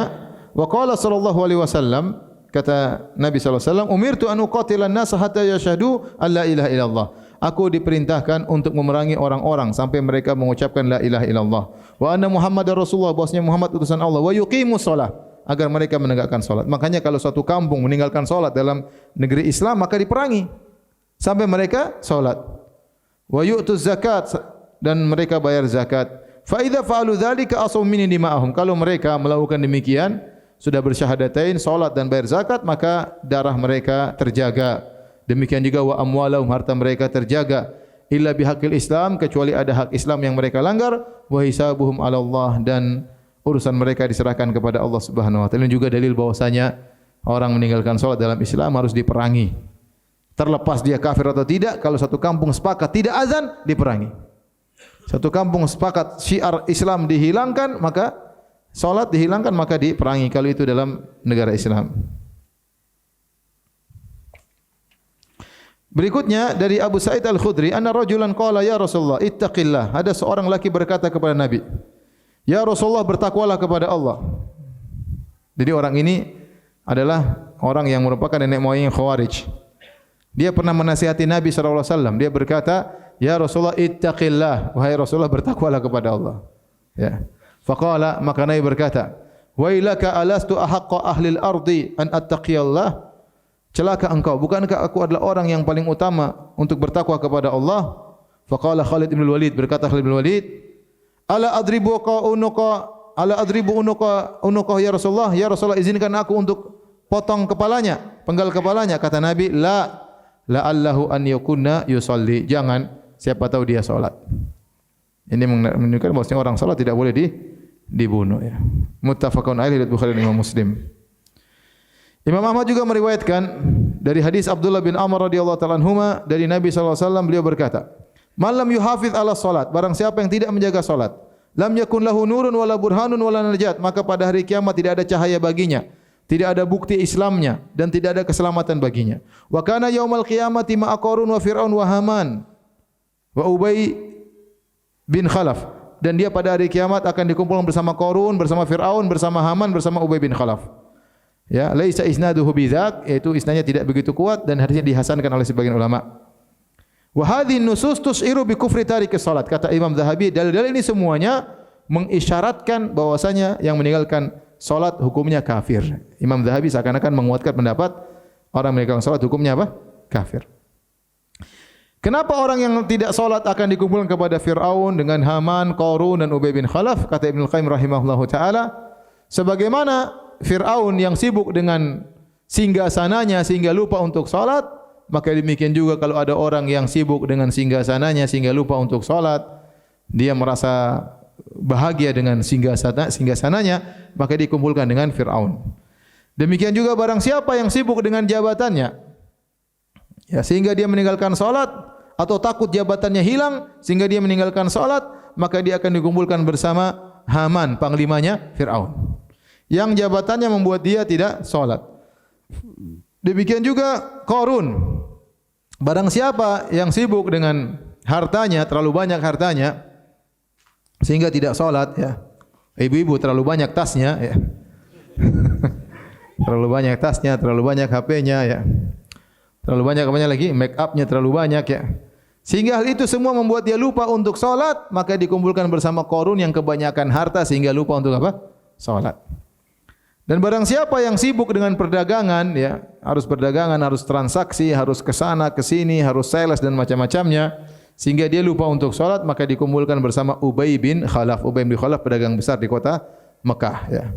wa qala sallallahu alaihi wasallam, kata Nabi sallallahu alaihi wasallam, umirtu an uqatila an-nas hatta yashhadu an la ilaha illallah. Aku diperintahkan untuk memerangi orang-orang sampai mereka mengucapkan la ilaha illallah. Wa anna Muhammadar Rasulullah, bahwasanya Muhammad utusan Allah. Wa yuqimus shalah, agar mereka menegakkan salat. Makanya kalau suatu kampung meninggalkan salat dalam negeri Islam, maka diperangi sampai mereka salat. Wa yu'tuz zakat, dan mereka bayar zakat. Fa idza fa'alu dzalika asaw minni dima'ahum. Kalau mereka melakukan demikian, sudah bersyahadatain, salat dan bayar zakat, maka darah mereka terjaga. Demikian juga wa amwalahum, harta mereka terjaga. Illa bihaqqil Islam, kecuali ada hak Islam yang mereka langgar. Wa hisabuhum 'ala Allah, dan urusan mereka diserahkan kepada Allah Subhanahu wa taala. Ini juga dalil bahwasanya orang meninggalkan salat dalam Islam harus diperangi. Terlepas dia kafir atau tidak, kalau satu kampung sepakat tidak azan, diperangi. Satu kampung sepakat syiar Islam dihilangkan, maka salat dihilangkan, maka diperangi kalau itu dalam negara Islam. Berikutnya dari Abu Sa'id Al-Khudri, anna rajulan qala ya Rasulullah ittaqillah. Ada seorang laki berkata kepada Nabi, "Ya Rasulullah, bertakwalah kepada Allah." Jadi orang ini adalah orang yang merupakan nenek moyang Khawarij. Dia pernah menasihati Nabi sallallahu alaihi wasallam. Dia berkata, "Ya Rasulullah ittaqillah." Wahai Rasulullah, bertakwalah kepada Allah. Ya. Faqala, maka Nabi berkata, "Wailaka alastu ahaqqa ahli al-ardi an attaqiyallah?" Celaka engkau, bukankah aku adalah orang yang paling utama untuk bertakwa kepada Allah? Faqala Khalid bin Walid, berkata Khalid bin Walid, "Ala adribuka unuqa ya Rasulullah? Ya Rasulullah, izinkan aku untuk potong kepalanya, penggal kepalanya." Kata Nabi, la'allahu an yakunna yusalli. Jangan, siapa tahu dia salat. Ini menunjukkan bahwasanya orang salat tidak boleh dibunuh ya. Muttafaqun alaihi riwayat Bukhari dan Imam Muslim. Imam Ahmad juga meriwayatkan dari hadis Abdullah bin Amr radhiyallahu ta'ala anhuma dari Nabi sallallahu alaihi wasallam, beliau berkata, "Man lam yuhafiz ala salat," barang siapa yang tidak menjaga salat, "lam yakun lahu nurun wala burhanun wala najat," maka pada hari kiamat tidak ada cahaya baginya, tidak ada bukti Islamnya dan tidak ada keselamatan baginya. Wa kana yaumal qiyamati ma'a Qarun wa Fir'aun wa Haman wa Ubay bin Khalaf, dan dia pada hari kiamat akan dikumpulkan bersama Qarun, bersama Fir'aun, bersama Haman, bersama Ubay bin Khalaf. Ya, laisa isnaduhu bidzak, yaitu isnadnya tidak begitu kuat dan hadisnya dihasankan oleh sebagian ulama. Wa hadhihi nusus tus'iru bi kufri tariki salat. Kata Imam Zahabi, dalil-dalil ini semuanya mengisyaratkan bahwasanya yang meninggalkan salat hukumnya kafir. Imam Zahabi seakan-akan menguatkan pendapat orang meninggalkan salat hukumnya apa? Kafir. Kenapa orang yang tidak salat akan dikumpulkan kepada Fir'aun dengan Haman, Qarun dan Ubay bin Khalaf? Kata Ibnu Qayyim rahimahullahu taala, sebagaimana Fir'aun yang sibuk dengan singgasananya sehingga lupa untuk salat, maka demikian juga kalau ada orang yang sibuk dengan singgasananya sehingga lupa untuk salat, dia merasa bahagia dengan singgasananya, maka dikumpulkan dengan Fir'aun. Demikian juga barang siapa yang sibuk dengan jabatannya, ya, sehingga dia meninggalkan salat, atau takut jabatannya hilang sehingga dia meninggalkan salat, maka dia akan dikumpulkan bersama Haman, panglimanya Fir'aun, yang jabatannya membuat dia tidak salat. Demikian juga Qarun. Barang siapa yang sibuk dengan hartanya, terlalu banyak hartanya sehingga tidak salat, ya. Ibu-ibu terlalu banyak tasnya, ya. Terlalu banyak tasnya, terlalu banyak HP-nya, ya. Terlalu banyak apanya lagi? Make up-nya terlalu banyak, ya. Sehingga hal itu semua membuat dia lupa untuk salat, maka dikumpulkan bersama Qarun yang kebanyakan harta sehingga lupa untuk apa? Salat. Dan barang siapa yang sibuk dengan perdagangan, ya, harus perdagangan, harus transaksi, harus ke sana ke sini, harus sales dan macam-macamnya, sehingga dia lupa untuk salat, maka dikumpulkan bersama Ubay bin Khalaf. Ubay bin Khalaf pedagang besar di kota Mekah, ya.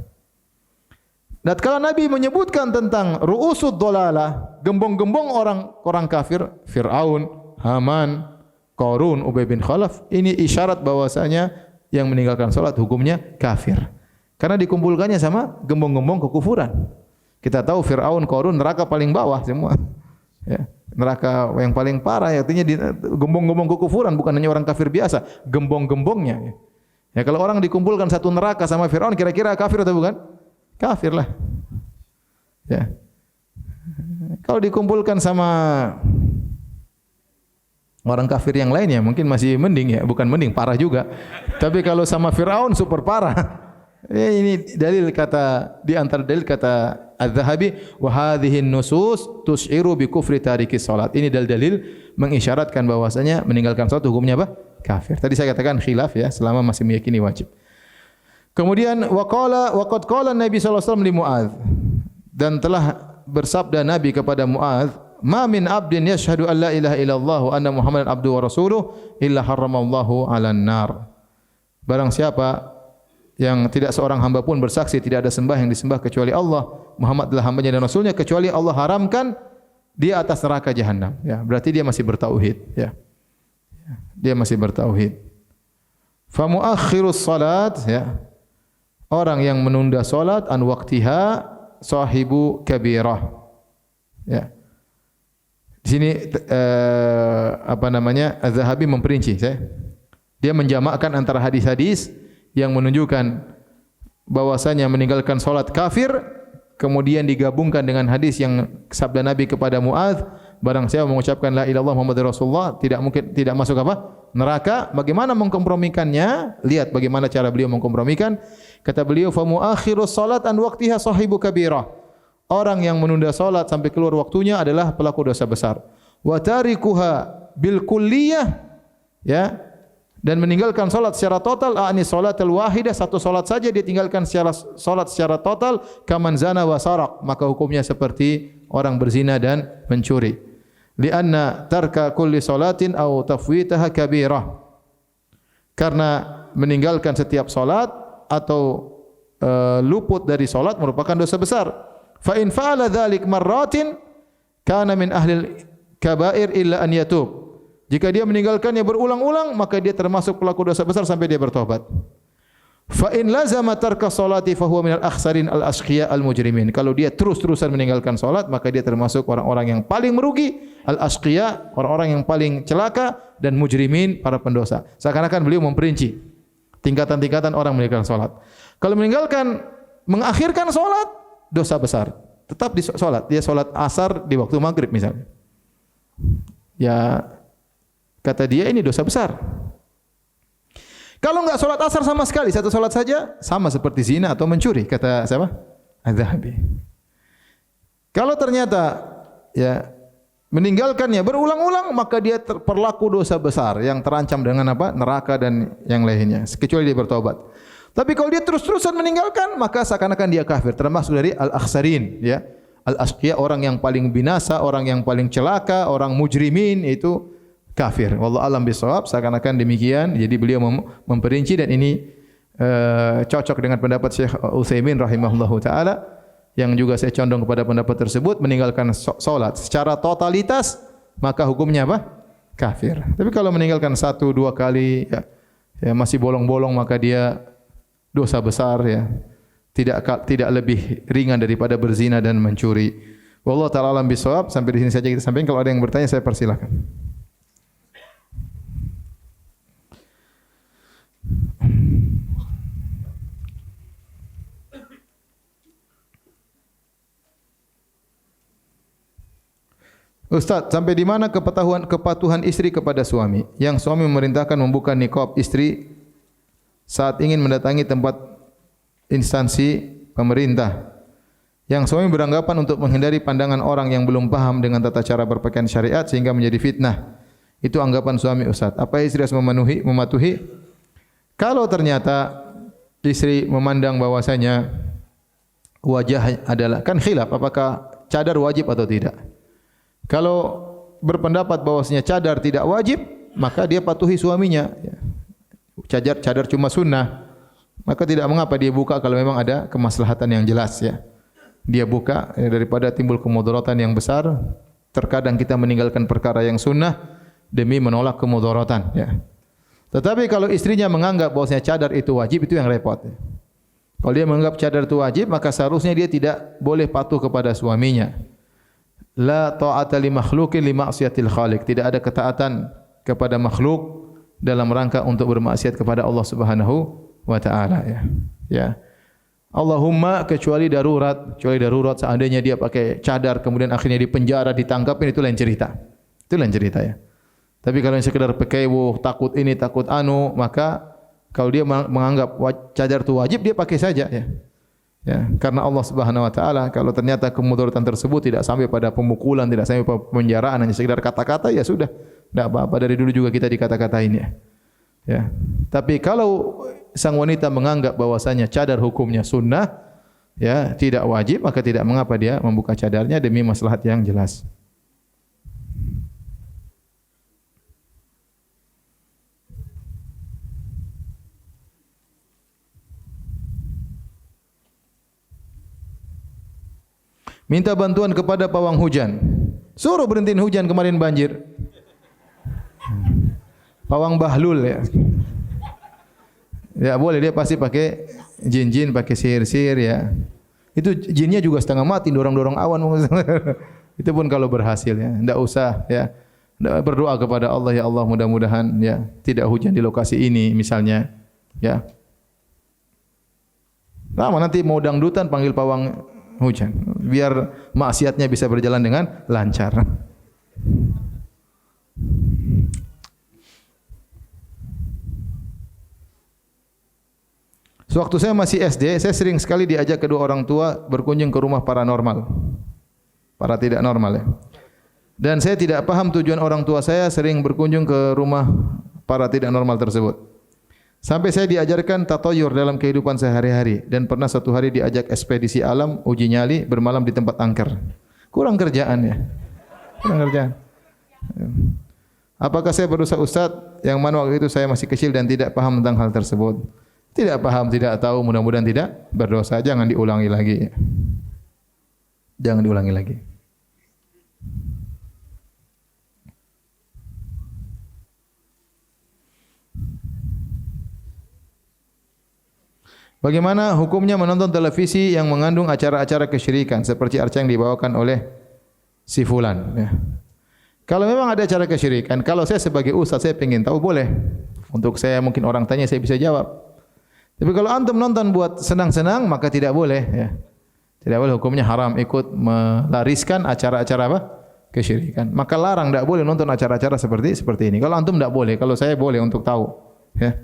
Dan kalau Nabi menyebutkan tentang ru'usud dhalalah, gembong-gembong orang kafir, Fir'aun, Haman, Qarun, Ubay bin Khalaf, ini isyarat bahwasanya yang meninggalkan salat hukumnya kafir. Karena dikumpulkannya sama gembong-gembong kekufuran. Kita tahu Fir'aun, Qarun neraka paling bawah semua. Ya, neraka yang paling parah, artinya gembong-gembong kekufuran, bukan hanya orang kafir biasa, gembong-gembongnya. Ya, kalau orang dikumpulkan satu neraka sama Fir'aun, kira-kira kafir atau bukan? Kafir lah. Ya. Kalau dikumpulkan sama orang kafir yang lainnya mungkin masih mending, ya, bukan mending, parah juga. Tapi kalau sama Fir'aun super parah. Ini dalil, kata di antara dalil kata Az-Zahabi, wa hadhihi nusus tus'iru bi kufri tariki salat. Ini dalil-dalil mengisyaratkan bahwasanya meninggalkan salat hukumnya apa? Kafir. Tadi saya katakan khilaf, ya, selama masih meyakini wajib. Kemudian wa qad qala Nabi sallallahu alaihi wasallam li Muadz, dan telah bersabda Nabi kepada Muadz, ma min abdin yashhadu an la ilaha illallah wa anna Muhammadan abduhu wa rasuluh illa harramallahu 'alan nar. Barang siapa yang tidak seorang hamba pun bersaksi tidak ada sembah yang disembah kecuali Allah, Muhammad adalah hambanya dan rasulnya, kecuali Allah haramkan dia atas neraka jahanam. Ya, berarti dia masih bertauhid, ya. Dia masih bertauhid. Fa muakhirus salat, ya. Orang yang menunda salat an waqtiha sahibu kabirah. Ya. Di sini Az-Zahabi memperinci, dia menjamakkan antara hadis-hadis yang menunjukkan bahwasanya meninggalkan salat kafir, kemudian digabungkan dengan hadis yang sabda Nabi kepada Muadz, barang siapa mengucapkan la ilaha illallah Muhammadur Rasulullah tidak mungkin tidak masuk apa? Neraka. Bagaimana mengkompromikannya? Lihat bagaimana cara beliau mengkompromikan. Kata beliau, fa muakhirus salat an waqtiha sahibu kabirah. Orang yang menunda salat sampai keluar waktunya adalah pelaku dosa besar. Wa tarikuha bil kulliyah, ya, dan meninggalkan salat secara total, ani salatul wahidah, satu salat saja dia tinggalkan salat secara total, kaman zana wa saraq, maka hukumnya seperti orang berzina dan mencuri. Lianna tarka kulli salatin aw tafwitaha kabirah. Karena meninggalkan setiap salat atau luput dari salat merupakan dosa besar. Fa in fa'ala dzalik marratin kana min ahli kabair illa an yatub. Jika dia meninggalkannya berulang-ulang, maka dia termasuk pelaku dosa besar sampai dia bertobat. Fa in lazama tarka salati fa huwa minal akhsarin al asqiya al mujrimin. Kalau dia terus-terusan meninggalkan salat, maka dia termasuk orang-orang yang paling merugi, al asqiya, orang-orang yang paling celaka, dan mujrimin, para pendosa. Seakan-akan beliau memperinci tingkatan-tingkatan orang meninggalkan salat. Kalau mengakhirkan salat, dosa besar. Tetap di salat, dia salat asar di waktu maghrib misalnya. Ya, kata dia ini dosa besar. Kalau enggak salat asar sama sekali, satu salat saja, sama seperti zina atau mencuri, kata siapa? Az-Zahabi. Kalau ternyata ya meninggalkannya berulang-ulang, maka dia berlaku dosa besar yang terancam dengan apa? Neraka dan yang lainnya, kecuali dia bertobat. Tapi kalau dia terus-terusan meninggalkan, maka seakan-akan dia kafir, termasuk dari al-akhsarin, ya. Al-asqiya, orang yang paling binasa, orang yang paling celaka, orang mujrimin, itu kafir. Wallahu alam bisawab, seakan-akan demikian. Jadi beliau memperinci, dan ini cocok dengan pendapat Syekh Utsaimin rahimahullahu taala, yang juga saya condong kepada pendapat tersebut. Meninggalkan salat secara totalitas, maka hukumnya apa? Kafir. Tapi kalau meninggalkan 1-2 kali, ya masih bolong-bolong, maka dia dosa besar, ya. Tidak lebih ringan daripada berzina dan mencuri. Wallahu taala alam bisawab. Sampai di sini saja kita sampaikan. Kalau ada yang bertanya, saya persilakan. Ustaz, sampai di mana kepatuhan istri kepada suami? Yang suami memerintahkan membuka niqab istri saat ingin mendatangi tempat instansi pemerintah. Yang suami beranggapan untuk menghindari pandangan orang yang belum paham dengan tata cara berpakaian syariat sehingga menjadi fitnah. Itu anggapan suami, Ustaz. Apa istri harus mematuhi? Kalau ternyata istri memandang bahwasanya wajah adalah, kan khilaf apakah cadar wajib atau tidak. Kalau berpendapat bahwasanya cadar tidak wajib, maka dia patuhi suaminya. Cadar cuma sunnah, maka tidak mengapa dia buka kalau memang ada kemaslahatan yang jelas, ya. Dia buka daripada timbul kemudaratan yang besar. Terkadang kita meninggalkan perkara yang sunnah demi menolak kemudaratan, ya. Tetapi kalau istrinya menganggap bahwasanya cadar itu wajib, itu yang repot. Kalau dia menganggap cadar itu wajib, maka seharusnya dia tidak boleh patuh kepada suaminya. La ta'ata li makhluqin li ma'siyatil khaliq. Tidak ada ketaatan kepada makhluk dalam rangka untuk bermaksiat kepada Allah Subhanahu wa taala, ya. Ya. Allahumma kecuali darurat seandainya dia pakai cadar kemudian akhirnya dipenjara, ditangkapin, itu lain cerita. Itu lain cerita, ya. Tapi kalau yang sekedar pakai takut ini takut anu, maka kalau dia menganggap cadar itu wajib, dia pakai saja, ya. Ya, karena Allah Subhanahu wa taala, kalau ternyata kemudaratan tersebut tidak sampai pada pemukulan, tidak sampai pada penjaraan, hanya sekedar kata-kata, ya sudah. Tidak apa-apa, dari dulu juga kita dikata-katain, ya. Ya. Tapi kalau sang wanita menganggap bahwasanya cadar hukumnya sunnah, ya, tidak wajib, maka tidak mengapa dia membuka cadarnya demi maslahat yang jelas. Minta bantuan kepada pawang hujan. Suruh berhentiin hujan, kemarin banjir. Pawang bahlul, ya. Ya boleh, dia pasti pakai jin-jin, pakai sihir-sihir, ya. Itu jinnya juga setengah mati, dorong-dorong awan. Itu pun kalau berhasil, ya. Tidak usah, ya. Berdoa kepada Allah, ya Allah, mudah-mudahan, ya, tidak hujan di lokasi ini misalnya, ya. Lama nanti mau dangdutan panggil pawang hujan, biar maksiatnya bisa berjalan dengan lancar. Sewaktu saya masih SD, saya sering sekali diajak kedua orang tua berkunjung ke rumah paranormal. Para tidak normal ya. Dan saya tidak paham tujuan orang tua saya sering berkunjung ke rumah para tidak normal tersebut. Sampai saya diajarkan tatoyur dalam kehidupan sehari-hari dan pernah satu hari diajak ekspedisi alam, uji nyali, bermalam di tempat angker. Kurang kerjaan ya. Kurang kerjaan. Apakah saya berdosa Ustaz yang mana waktu itu saya masih kecil dan tidak paham tentang hal tersebut? Tidak paham, tidak tahu, mudah-mudahan tidak berdosa. Jangan diulangi lagi. Jangan diulangi lagi. Bagaimana hukumnya menonton televisi yang mengandung acara-acara kesyirikan seperti acara yang dibawakan oleh si fulan ya. Kalau memang ada acara kesyirikan, kalau saya sebagai ustaz saya ingin tahu boleh. Untuk saya mungkin orang tanya saya bisa jawab. Tapi kalau antum nonton buat senang-senang maka tidak boleh ya. Tidak boleh, hukumnya haram ikut melariskan acara-acara apa? Kesyirikan. Maka larang, tidak boleh nonton acara-acara seperti ini. Kalau antum tidak boleh, kalau saya boleh untuk tahu ya.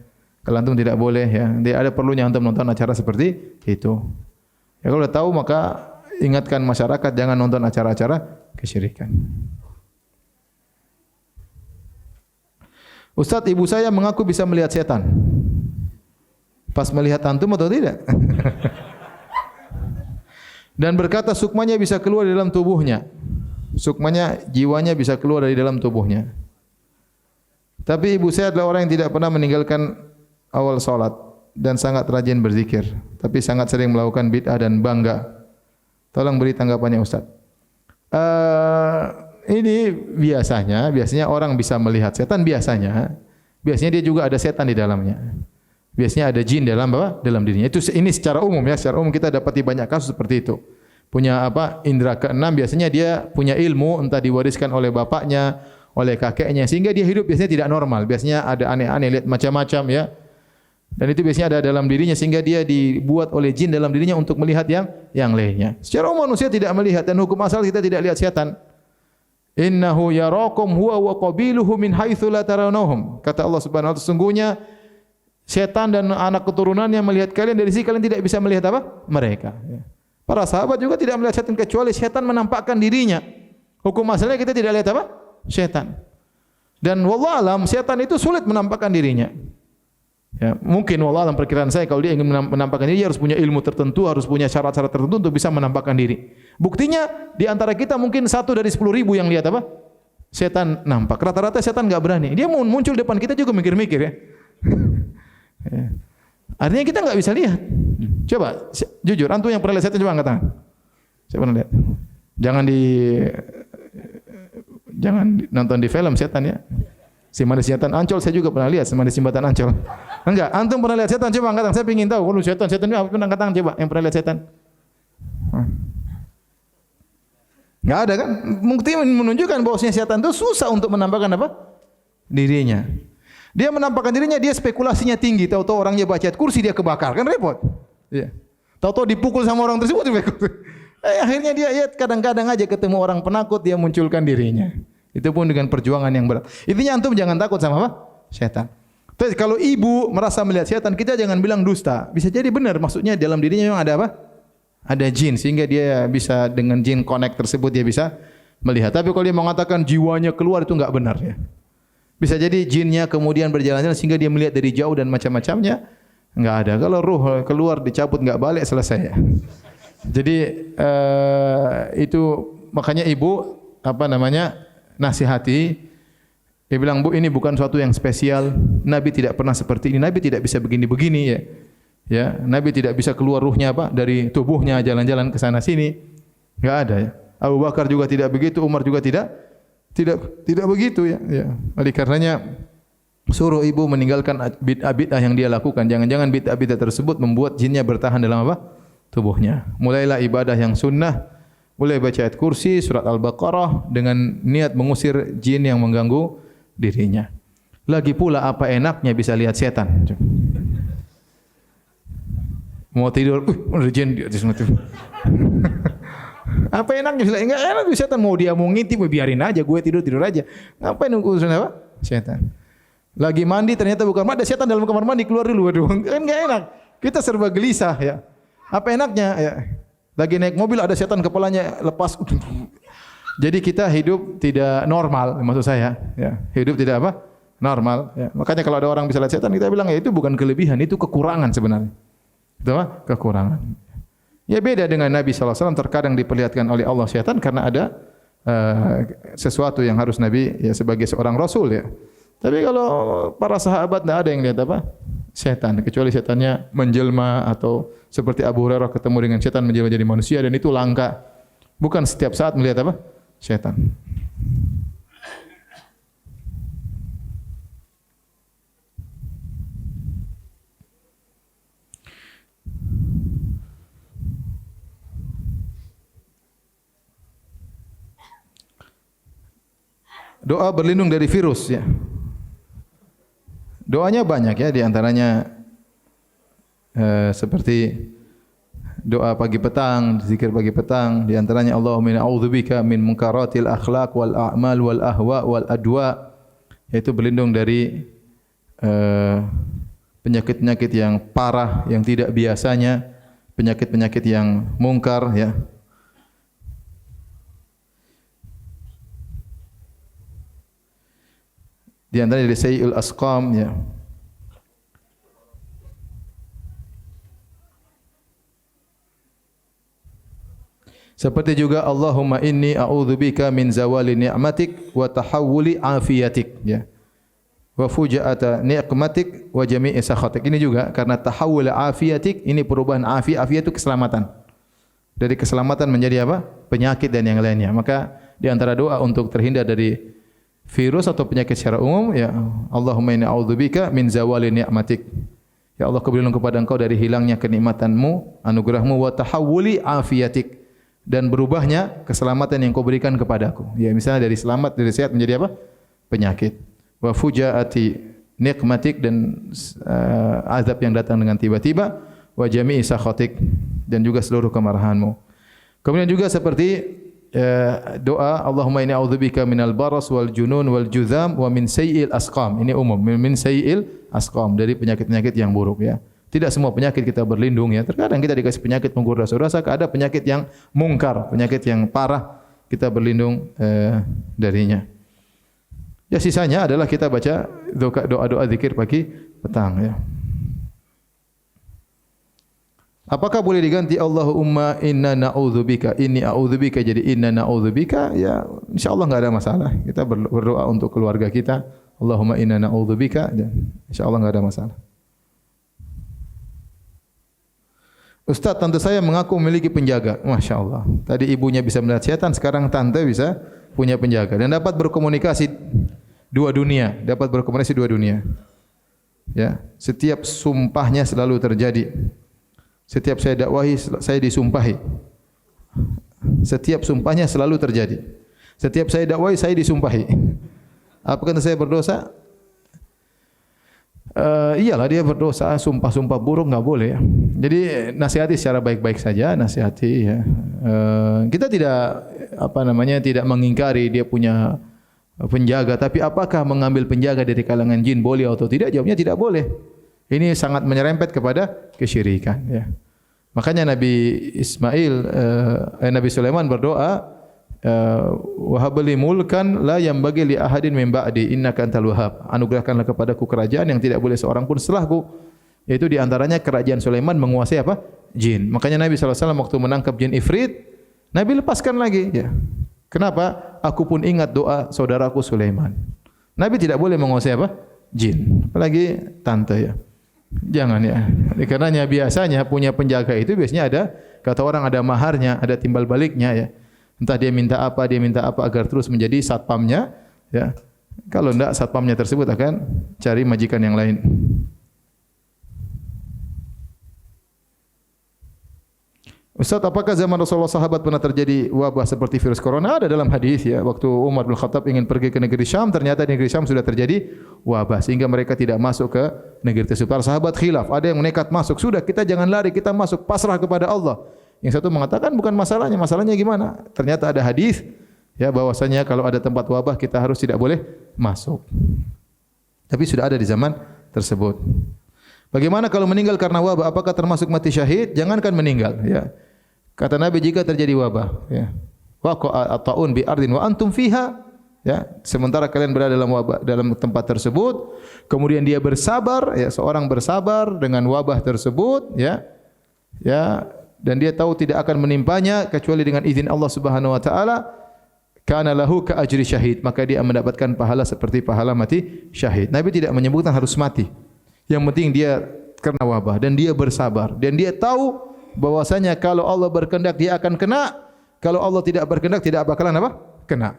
Kalau antum tidak boleh ya. Tidak ada perlunya antum nonton acara seperti itu. Ya kalau sudah tahu maka ingatkan masyarakat jangan nonton acara-acara kesyirikan. Ustaz, ibu saya mengaku bisa melihat setan. Pas melihat antum atau tidak? Dan berkata sukmanya bisa keluar dari dalam tubuhnya. Sukmanya, jiwanya bisa keluar dari dalam tubuhnya. Tapi ibu saya adalah orang yang tidak pernah meninggalkan awal salat dan sangat rajin berzikir, tapi sangat sering melakukan bid'ah dan bangga. Tolong beri tanggapannya Ustaz. Ini biasanya orang bisa melihat setan biasanya dia juga ada setan di dalamnya. Biasanya ada jin dalam dalam dirinya. Ini secara umum ya, secara umum kita dapati banyak kasus seperti itu. Punya indera keenam biasanya dia punya ilmu entah diwariskan oleh bapaknya, oleh kakeknya sehingga dia hidup biasanya tidak normal. Biasanya ada aneh-aneh, lihat macam-macam ya. Dan itu biasanya ada dalam dirinya sehingga dia dibuat oleh jin dalam dirinya untuk melihat yang lainnya. Secara umum manusia tidak melihat dan hukum asal kita tidak lihat setan. Innahu yarakum huwa wa qabiluhu min haitsu la tarawnahum. Kata Allah Subhanahu wa taala, sesungguhnya setan dan anak keturunannya melihat kalian dari sini kalian tidak bisa melihat mereka. Para sahabat juga tidak melihat setan kecuali setan menampakkan dirinya. Hukum asalnya kita tidak lihat setan. Dan wallahu alam setan itu sulit menampakkan dirinya. Ya, mungkin wallahu alam perkiraan saya kalau dia ingin menampakkan diri dia harus punya ilmu tertentu, harus punya syarat-syarat tertentu untuk bisa menampakkan diri. Buktinya di antara kita mungkin 1 dari 10.000 yang lihat setan nampak. Rata-rata setan enggak berani. Dia muncul depan kita juga mikir-mikir ya. Ya. Artinya kita enggak bisa lihat. Coba jujur, antum yang pernah lihat setan coba angkat tangan. Saya pernah lihat. Jangan nonton di film setan ya. Si manis setan Ancol saya juga pernah lihat, si manis jembatan Ancol. Enggak, antum pernah lihat setan coba angkat tangan. Saya ingin tahu kalau setan ini apa angkat tangan coba yang pernah lihat setan. Enggak ada kan? Bukti menunjukkan bahwasanya setan itu susah untuk menampakkan dirinya. Dia menampakkan dirinya, dia spekulasinya tinggi. Tahu-tahu orangnya baca ayat kursi dia kebakar, kan repot. Iya. Tahu-tahu dipukul sama orang tersebut. Akhirnya dia kadang-kadang aja ketemu orang penakut dia munculkan dirinya. Itu pun dengan perjuangan yang berat. Intinya antum jangan takut sama setan. Terus kalau ibu merasa melihat setan, kita jangan bilang dusta. Bisa jadi benar, maksudnya dalam dirinya memang ada ada jin sehingga dia bisa dengan jin connect tersebut dia bisa melihat. Tapi kalau dia mengatakan jiwanya keluar itu enggak benar ya. Bisa jadi jinnya kemudian berjalan-jalan sehingga dia melihat dari jauh dan macam-macamnya. Enggak ada. Kalau ruh keluar dicabut enggak balik selesai ya. Jadi itu makanya ibu nasihati. Dia bilang, "Bu, ini bukan suatu yang spesial. Nabi tidak pernah seperti ini. Nabi tidak bisa begini-begini ya. Ya, Nabi tidak bisa keluar ruhnya dari tubuhnya jalan-jalan ke sana sini. Enggak ada ya. Abu Bakar juga tidak begitu, Umar juga tidak begitu ya. Oleh karenanya suruh ibu meninggalkan bid'ah yang dia lakukan. Jangan-jangan bid'ah tersebut membuat jinnya bertahan dalam tubuhnya. Mulailah ibadah yang sunnah. Mulai baca ayat kursi, surat Al-Baqarah dengan niat mengusir jin yang mengganggu dirinya. Lagi pula apa enaknya bisa lihat setan? Mau tidur, ada jin di atas mata. Apa enaknya? Enggak enak setan mau dia mau ngintip, biarin aja, gue tidur aja. Ngapain urusan apa? Setan. Lagi mandi ternyata bukan ada setan dalam kamar mandi, keluar dulu. Waduh, kan enggak enak. Kita serba gelisah ya. Apa enaknya ya? Lagi naik mobil ada setan kepalanya lepas. Jadi kita hidup tidak normal, maksud saya ya. Hidup tidak apa? Normal ya. Makanya kalau ada orang bisa lihat setan, kita bilang ya itu bukan kelebihan, itu kekurangan sebenarnya. Itu apa? Kekurangan. Ya beda dengan Nabi SAW, terkadang diperlihatkan oleh Allah setan karena ada sesuatu yang harus Nabi ya sebagai seorang Rasul ya. Tapi kalau para sahabat tidak ada yang lihat apa? Setan, kecuali setannya menjelma atau seperti Abu Hurairah ketemu dengan setan menjelma jadi manusia dan itu langka. Bukan setiap saat melihat apa? Setan. Doa berlindung dari virus ya. Doanya banyak ya, di antaranya seperti doa pagi petang, zikir pagi petang, di antaranya Allahumma inna a'udzubika min munkaratil akhlaq wal a'mal wal ahwa wal adwa, yaitu berlindung dari penyakit-penyakit yang parah, yang tidak biasanya, penyakit-penyakit yang mungkar ya. Di antaranya dari sayyi'ul asqam ya. Seperti juga Allahumma inni a'udzubika min zawali ni'matik wa tahawuli afiyatik ya. Wa fujaata ni'matik wa jami'i sakhatik. Ini juga karena tahawul afiyatik, ini perubahan afiyat itu keselamatan. Dari keselamatan menjadi apa? Penyakit dan yang lainnya. Maka di antara doa untuk terhindar dari virus atau penyakit secara umum ya, Allahumma inni a'udzubika min zawali ni'matik. Ya Allah, aku berlindung kepada Engkau dari hilangnya kenikmatanmu, anugerahmu, wa tahawuli afiyatik, dan berubahnya keselamatan yang Kau berikan kepadaku. Ya, misalnya dari selamat, dari sehat menjadi apa? Penyakit. Wa fujaati nikmatik, dan azab yang datang dengan tiba-tiba, wa jami'i sakhatik, dan juga seluruh kemarahanmu. Kemudian juga seperti doa Allahumma inni a'udzubika minal baras wal junun wal juzam wa min sayyi'il asqam. Ini umum, min sayyi'il asqam, dari penyakit-penyakit yang buruk ya. Tidak semua penyakit kita berlindung ya. Terkadang kita dikasih penyakit penggugur dosa-dosa, ada penyakit yang mungkar, penyakit yang parah, kita berlindung darinya. Ya, sisanya adalah kita baca doa-doa zikir pagi petang ya. Apakah boleh diganti Allahumma inna na'udzubika, inni a'udzubika jadi inna na'udzubika? Ya, insyaallah enggak ada masalah. Kita berdoa untuk keluarga kita, Allahumma inna na'udzubika, dan insyaallah enggak ada masalah. Ustaz, tante saya mengaku memiliki penjaga. Masya Allah. Tadi ibunya bisa melihat setan, sekarang tante bisa punya penjaga dan dapat berkomunikasi dua dunia, Ya, setiap sumpahnya selalu terjadi. Setiap saya dakwahi, saya disumpahi. Setiap sumpahnya selalu terjadi. Setiap saya dakwahi, saya disumpahi. Apakah saya berdosa? Iyalah dia berdosa, sumpah-sumpah buruk enggak boleh ya. Jadi nasihati secara baik-baik saja, nasihati ya. Kita tidak mengingkari dia punya penjaga, tapi apakah mengambil penjaga dari kalangan jin boleh atau tidak? Jawabnya tidak boleh. Ini sangat menyerempet kepada kesyirikan ya. Makanya Nabi Sulaiman berdoa, wa habli mulkan la yanbaghi li ahadin min ba'di innaka antal wahhab. Anugerahkanlah kepadaku kerajaan yang tidak boleh seorang pun setelahku. Yaitu di antaranya kerajaan Sulaiman menguasai apa? Jin. Makanya Nabi SAW waktu menangkap jin ifrit, Nabi lepaskan lagi ya. Kenapa? Aku pun ingat doa saudaraku Sulaiman. Nabi tidak boleh menguasai apa? Jin. Apalagi tante ya. Jangan ya. Karenanya biasanya punya penjaga itu biasanya ada, kata orang ada maharnya, ada timbal baliknya ya. Entah dia minta apa agar terus menjadi satpamnya ya. Kalau enggak, satpamnya tersebut akan cari majikan yang lain. Ustaz, apakah zaman Rasulullah sahabat pernah terjadi wabah seperti virus corona? Ada dalam hadis ya, waktu Umar bin Khattab ingin pergi ke negeri Syam, ternyata di negeri Syam sudah terjadi wabah sehingga mereka tidak masuk ke negeri tersebut. Para sahabat khilaf, ada yang nekat masuk, sudah kita jangan lari, kita masuk, pasrah kepada Allah. Yang satu mengatakan bukan masalahnya. Masalahnya gimana? Ternyata ada hadis ya bahwasanya kalau ada tempat wabah kita harus tidak boleh masuk. Tapi sudah ada di zaman tersebut. Bagaimana kalau meninggal karena wabah? Apakah termasuk mati syahid? Jangankan meninggal ya. Kata Nabi jika terjadi wabah ya. Waqa'a at-ta'un bi ardin wa antum fiha ya, sementara kalian berada dalam wabah dalam tempat tersebut, kemudian dia bersabar ya, seorang bersabar dengan wabah tersebut ya. Ya, dan dia tahu tidak akan menimpanya kecuali dengan izin Allah Subhanahu wa taala, kana lahu ka ajri syahid, maka dia mendapatkan pahala seperti pahala mati syahid. Nabi tidak menyebutkan harus mati. Yang penting dia kena wabah dan dia bersabar dan dia tahu bahwasanya kalau Allah berkehendak dia akan kena, kalau Allah tidak berkehendak tidak bakalan apa? Kena.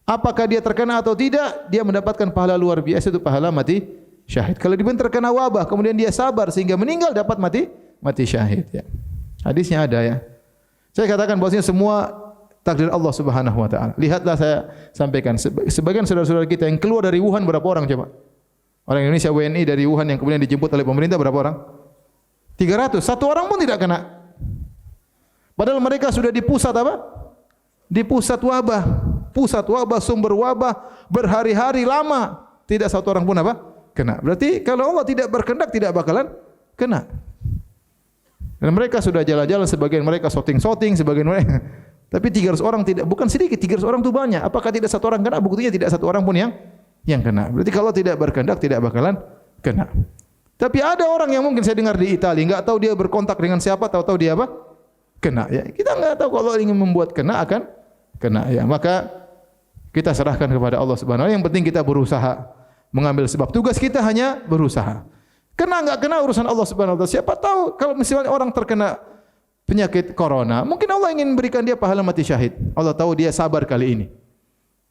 Apakah dia terkena atau tidak, dia mendapatkan pahala luar biasa, itu pahala mati syahid. Kalau dia terkena wabah kemudian dia sabar sehingga meninggal, dapat mati syahid ya. Hadisnya ada ya. Saya katakan bahwasanya semua takdir Allah Subhanahu wa taala. Lihatlah saya sampaikan sebagian saudara-saudara kita yang keluar dari Wuhan berapa orang coba? Orang Indonesia WNI dari Wuhan yang kemudian dijemput oleh pemerintah berapa orang? 300. Satu orang pun tidak kena. Padahal mereka sudah di pusat apa? Di pusat wabah. Pusat wabah, sumber wabah berhari-hari lama. Tidak satu orang pun apa? Kena. Berarti kalau Allah tidak berkehendak tidak bakalan kena. Dan mereka sudah jalan-jalan, sebagian mereka shooting, sebagian mereka. Tapi 300 orang tidak, bukan sedikit, 300 orang itu banyak. Apakah tidak satu orang kena? Buktinya tidak satu orang pun yang kena. Berarti kalau tidak berkehendak tidak bakalan kena. Tapi ada orang yang mungkin saya dengar di Italia, enggak tahu dia berkontak dengan siapa, tahu-tahu dia apa? Kena ya. Kita enggak tahu kalau ingin membuat kena akan kena ya. Maka kita serahkan kepada Allah Subhanahu wa taala. Yang penting kita berusaha mengambil sebab. Tugas kita hanya berusaha. Kena enggak kena urusan Allah Subhanahu wa taala. Siapa tahu kalau misalnya orang terkena penyakit corona, mungkin Allah ingin berikan dia pahala mati syahid. Allah tahu dia sabar kali ini.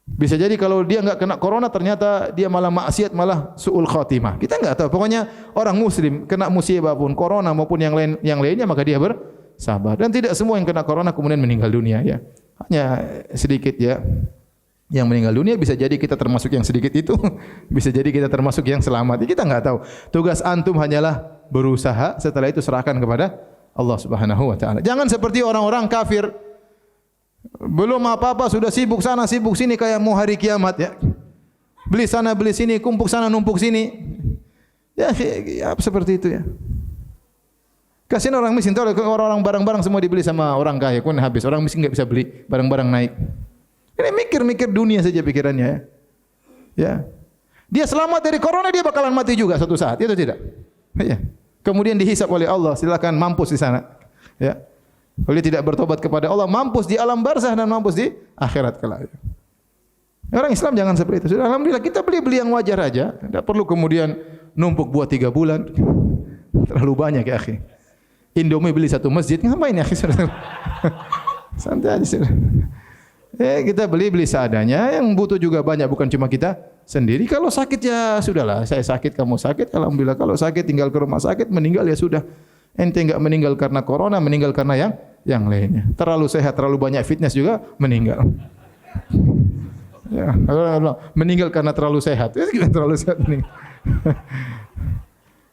Bisa jadi kalau dia enggak kena corona ternyata dia malah maksiat, malah suul khatimah. Kita enggak tahu. Pokoknya orang muslim kena musibah pun corona maupun yang lainnya maka dia bersabar. Dan tidak semua yang kena corona kemudian meninggal dunia ya. Hanya sedikit ya. Yang meninggal dunia, bisa jadi kita termasuk yang sedikit itu, bisa jadi kita termasuk yang selamat. Kita enggak tahu. Tugas antum hanyalah berusaha, setelah itu serahkan kepada Allah Subhanahu wa taala. Jangan seperti orang-orang kafir. Belum apa-apa sudah sibuk sana sibuk sini kayak mau hari kiamat ya. Beli sana beli sini, kumpul sana numpuk sini. Ya seperti itu ya. Kasihan orang miskin, tahu orang-orang barang-barang semua dibeli sama orang kaya, kemudian habis. Orang miskin enggak bisa beli, barang-barang naik. Ini mikir-mikir dunia saja pikirannya ya. Ya. Dia selamat dari corona, dia bakalan mati juga suatu saat, itu tidak? Ya. Kemudian dihisap oleh Allah, silakan mampus di sana. Ya. Kalau dia tidak bertobat kepada Allah, mampus di alam barzah dan mampus di akhirat kelak. Orang Islam jangan seperti itu. Sudah alhamdulillah kita beli yang wajar aja, tidak perlu kemudian numpuk buat 3 bulan. Terlalu banyak ya akhi. Indomie beli 1 masjid, ngapain ya akhi? Santai aja. Kita beli seadanya, yang butuh juga banyak, bukan cuma kita sendiri. Kalau sakit ya sudahlah, saya sakit, kamu sakit, alhamdulillah. Kalau sakit tinggal ke rumah sakit, meninggal ya sudah. Ente enggak meninggal karena corona, meninggal karena yang lainnya. Terlalu sehat, terlalu banyak fitness juga meninggal. Ya, meninggal karena terlalu sehat. Terlalu sehat meninggal.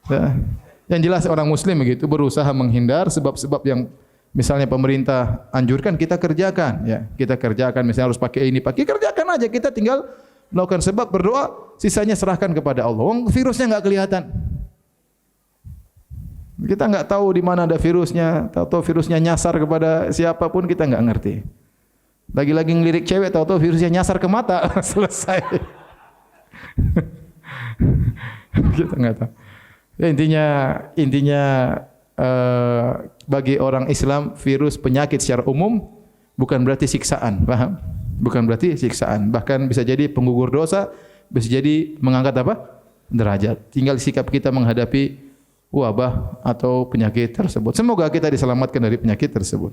Ya. Yang jelas orang muslim begitu berusaha menghindar sebab-sebab yang misalnya pemerintah anjurkan, kita kerjakan ya. Kita kerjakan, misalnya harus pakai ini, kerjakan aja. Kita tinggal melakukan sebab, berdoa, sisanya serahkan kepada Allah. Virusnya enggak kelihatan. Kita enggak tahu di mana ada virusnya, tahu virusnya nyasar kepada siapapun kita enggak ngerti. Lagi-lagi ngelirik cewek, tahu virusnya nyasar ke mata, selesai. Kita enggak tahu. Ya, intinya bagi orang Islam virus penyakit secara umum bukan berarti siksaan, paham? Bukan berarti siksaan, bahkan bisa jadi penggugur dosa, bisa jadi mengangkat apa? Derajat. Tinggal sikap kita menghadapi wabah atau penyakit tersebut. Semoga kita diselamatkan dari penyakit tersebut.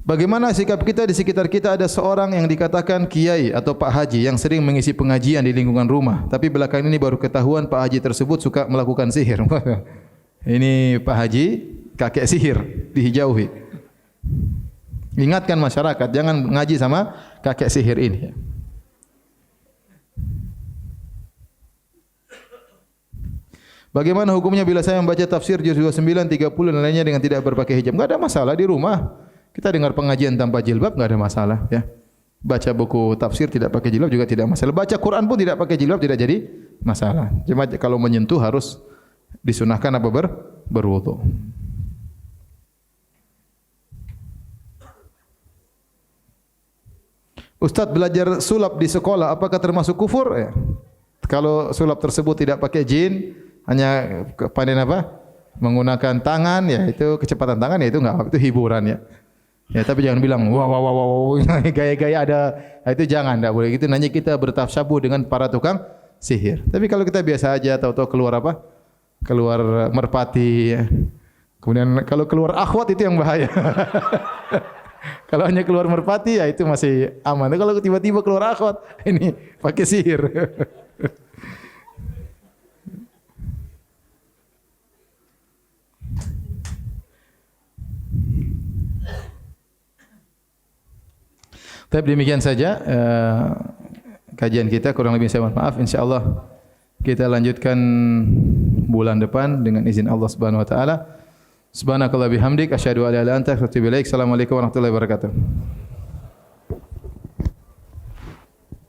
Bagaimana sikap kita di sekitar kita ada seorang yang dikatakan kiai atau Pak Haji yang sering mengisi pengajian di lingkungan rumah. Tapi belakangan ini baru ketahuan Pak Haji tersebut suka melakukan sihir. Ini Pak Haji kakek sihir, dijauhi. Ingatkan masyarakat jangan ngaji sama kakek sihir ini. Bagaimana hukumnya bila saya membaca tafsir juz 29, 30 dan lainnya dengan tidak berpakai hijab? Enggak ada masalah di rumah. Kita dengar pengajian tanpa jilbab enggak ada masalah ya. Baca buku tafsir tidak pakai jilbab juga tidak masalah. Baca Quran pun tidak pakai jilbab tidak jadi masalah. Cuma kalau menyentuh harus disunahkan apa berwudu. Ustaz, belajar sulap di sekolah apakah termasuk kufur? Ya. Kalau sulap tersebut tidak pakai jin, hanya pandai apa? Menggunakan tangan, ya itu kecepatan tangan, ya itu enggak, itu hiburan ya. Ya tapi jangan bilang wow gaya-gaya ada, itu jangan, enggak boleh gitu. Nanti kita bertafsabuh dengan para tukang sihir. Tapi kalau kita biasa aja, tahu-tahu keluar apa? Keluar merpati. Ya. Kemudian kalau keluar akhwat itu yang bahaya. Kalau hanya keluar merpati ya itu masih aman. Kalau tiba-tiba keluar akhwat, ini pakai sihir. Tapi demikian saja kajian kita, kurang lebih saya mohon maaf. Insyaallah kita lanjutkan bulan depan dengan izin Allah Subhanahu wa taala. Subhanakallah bihamdik asyhadu an la ilaha illa anta astaghfiruka wa atubu ilaik. Assalamualaikum warahmatullahi wabarakatuh.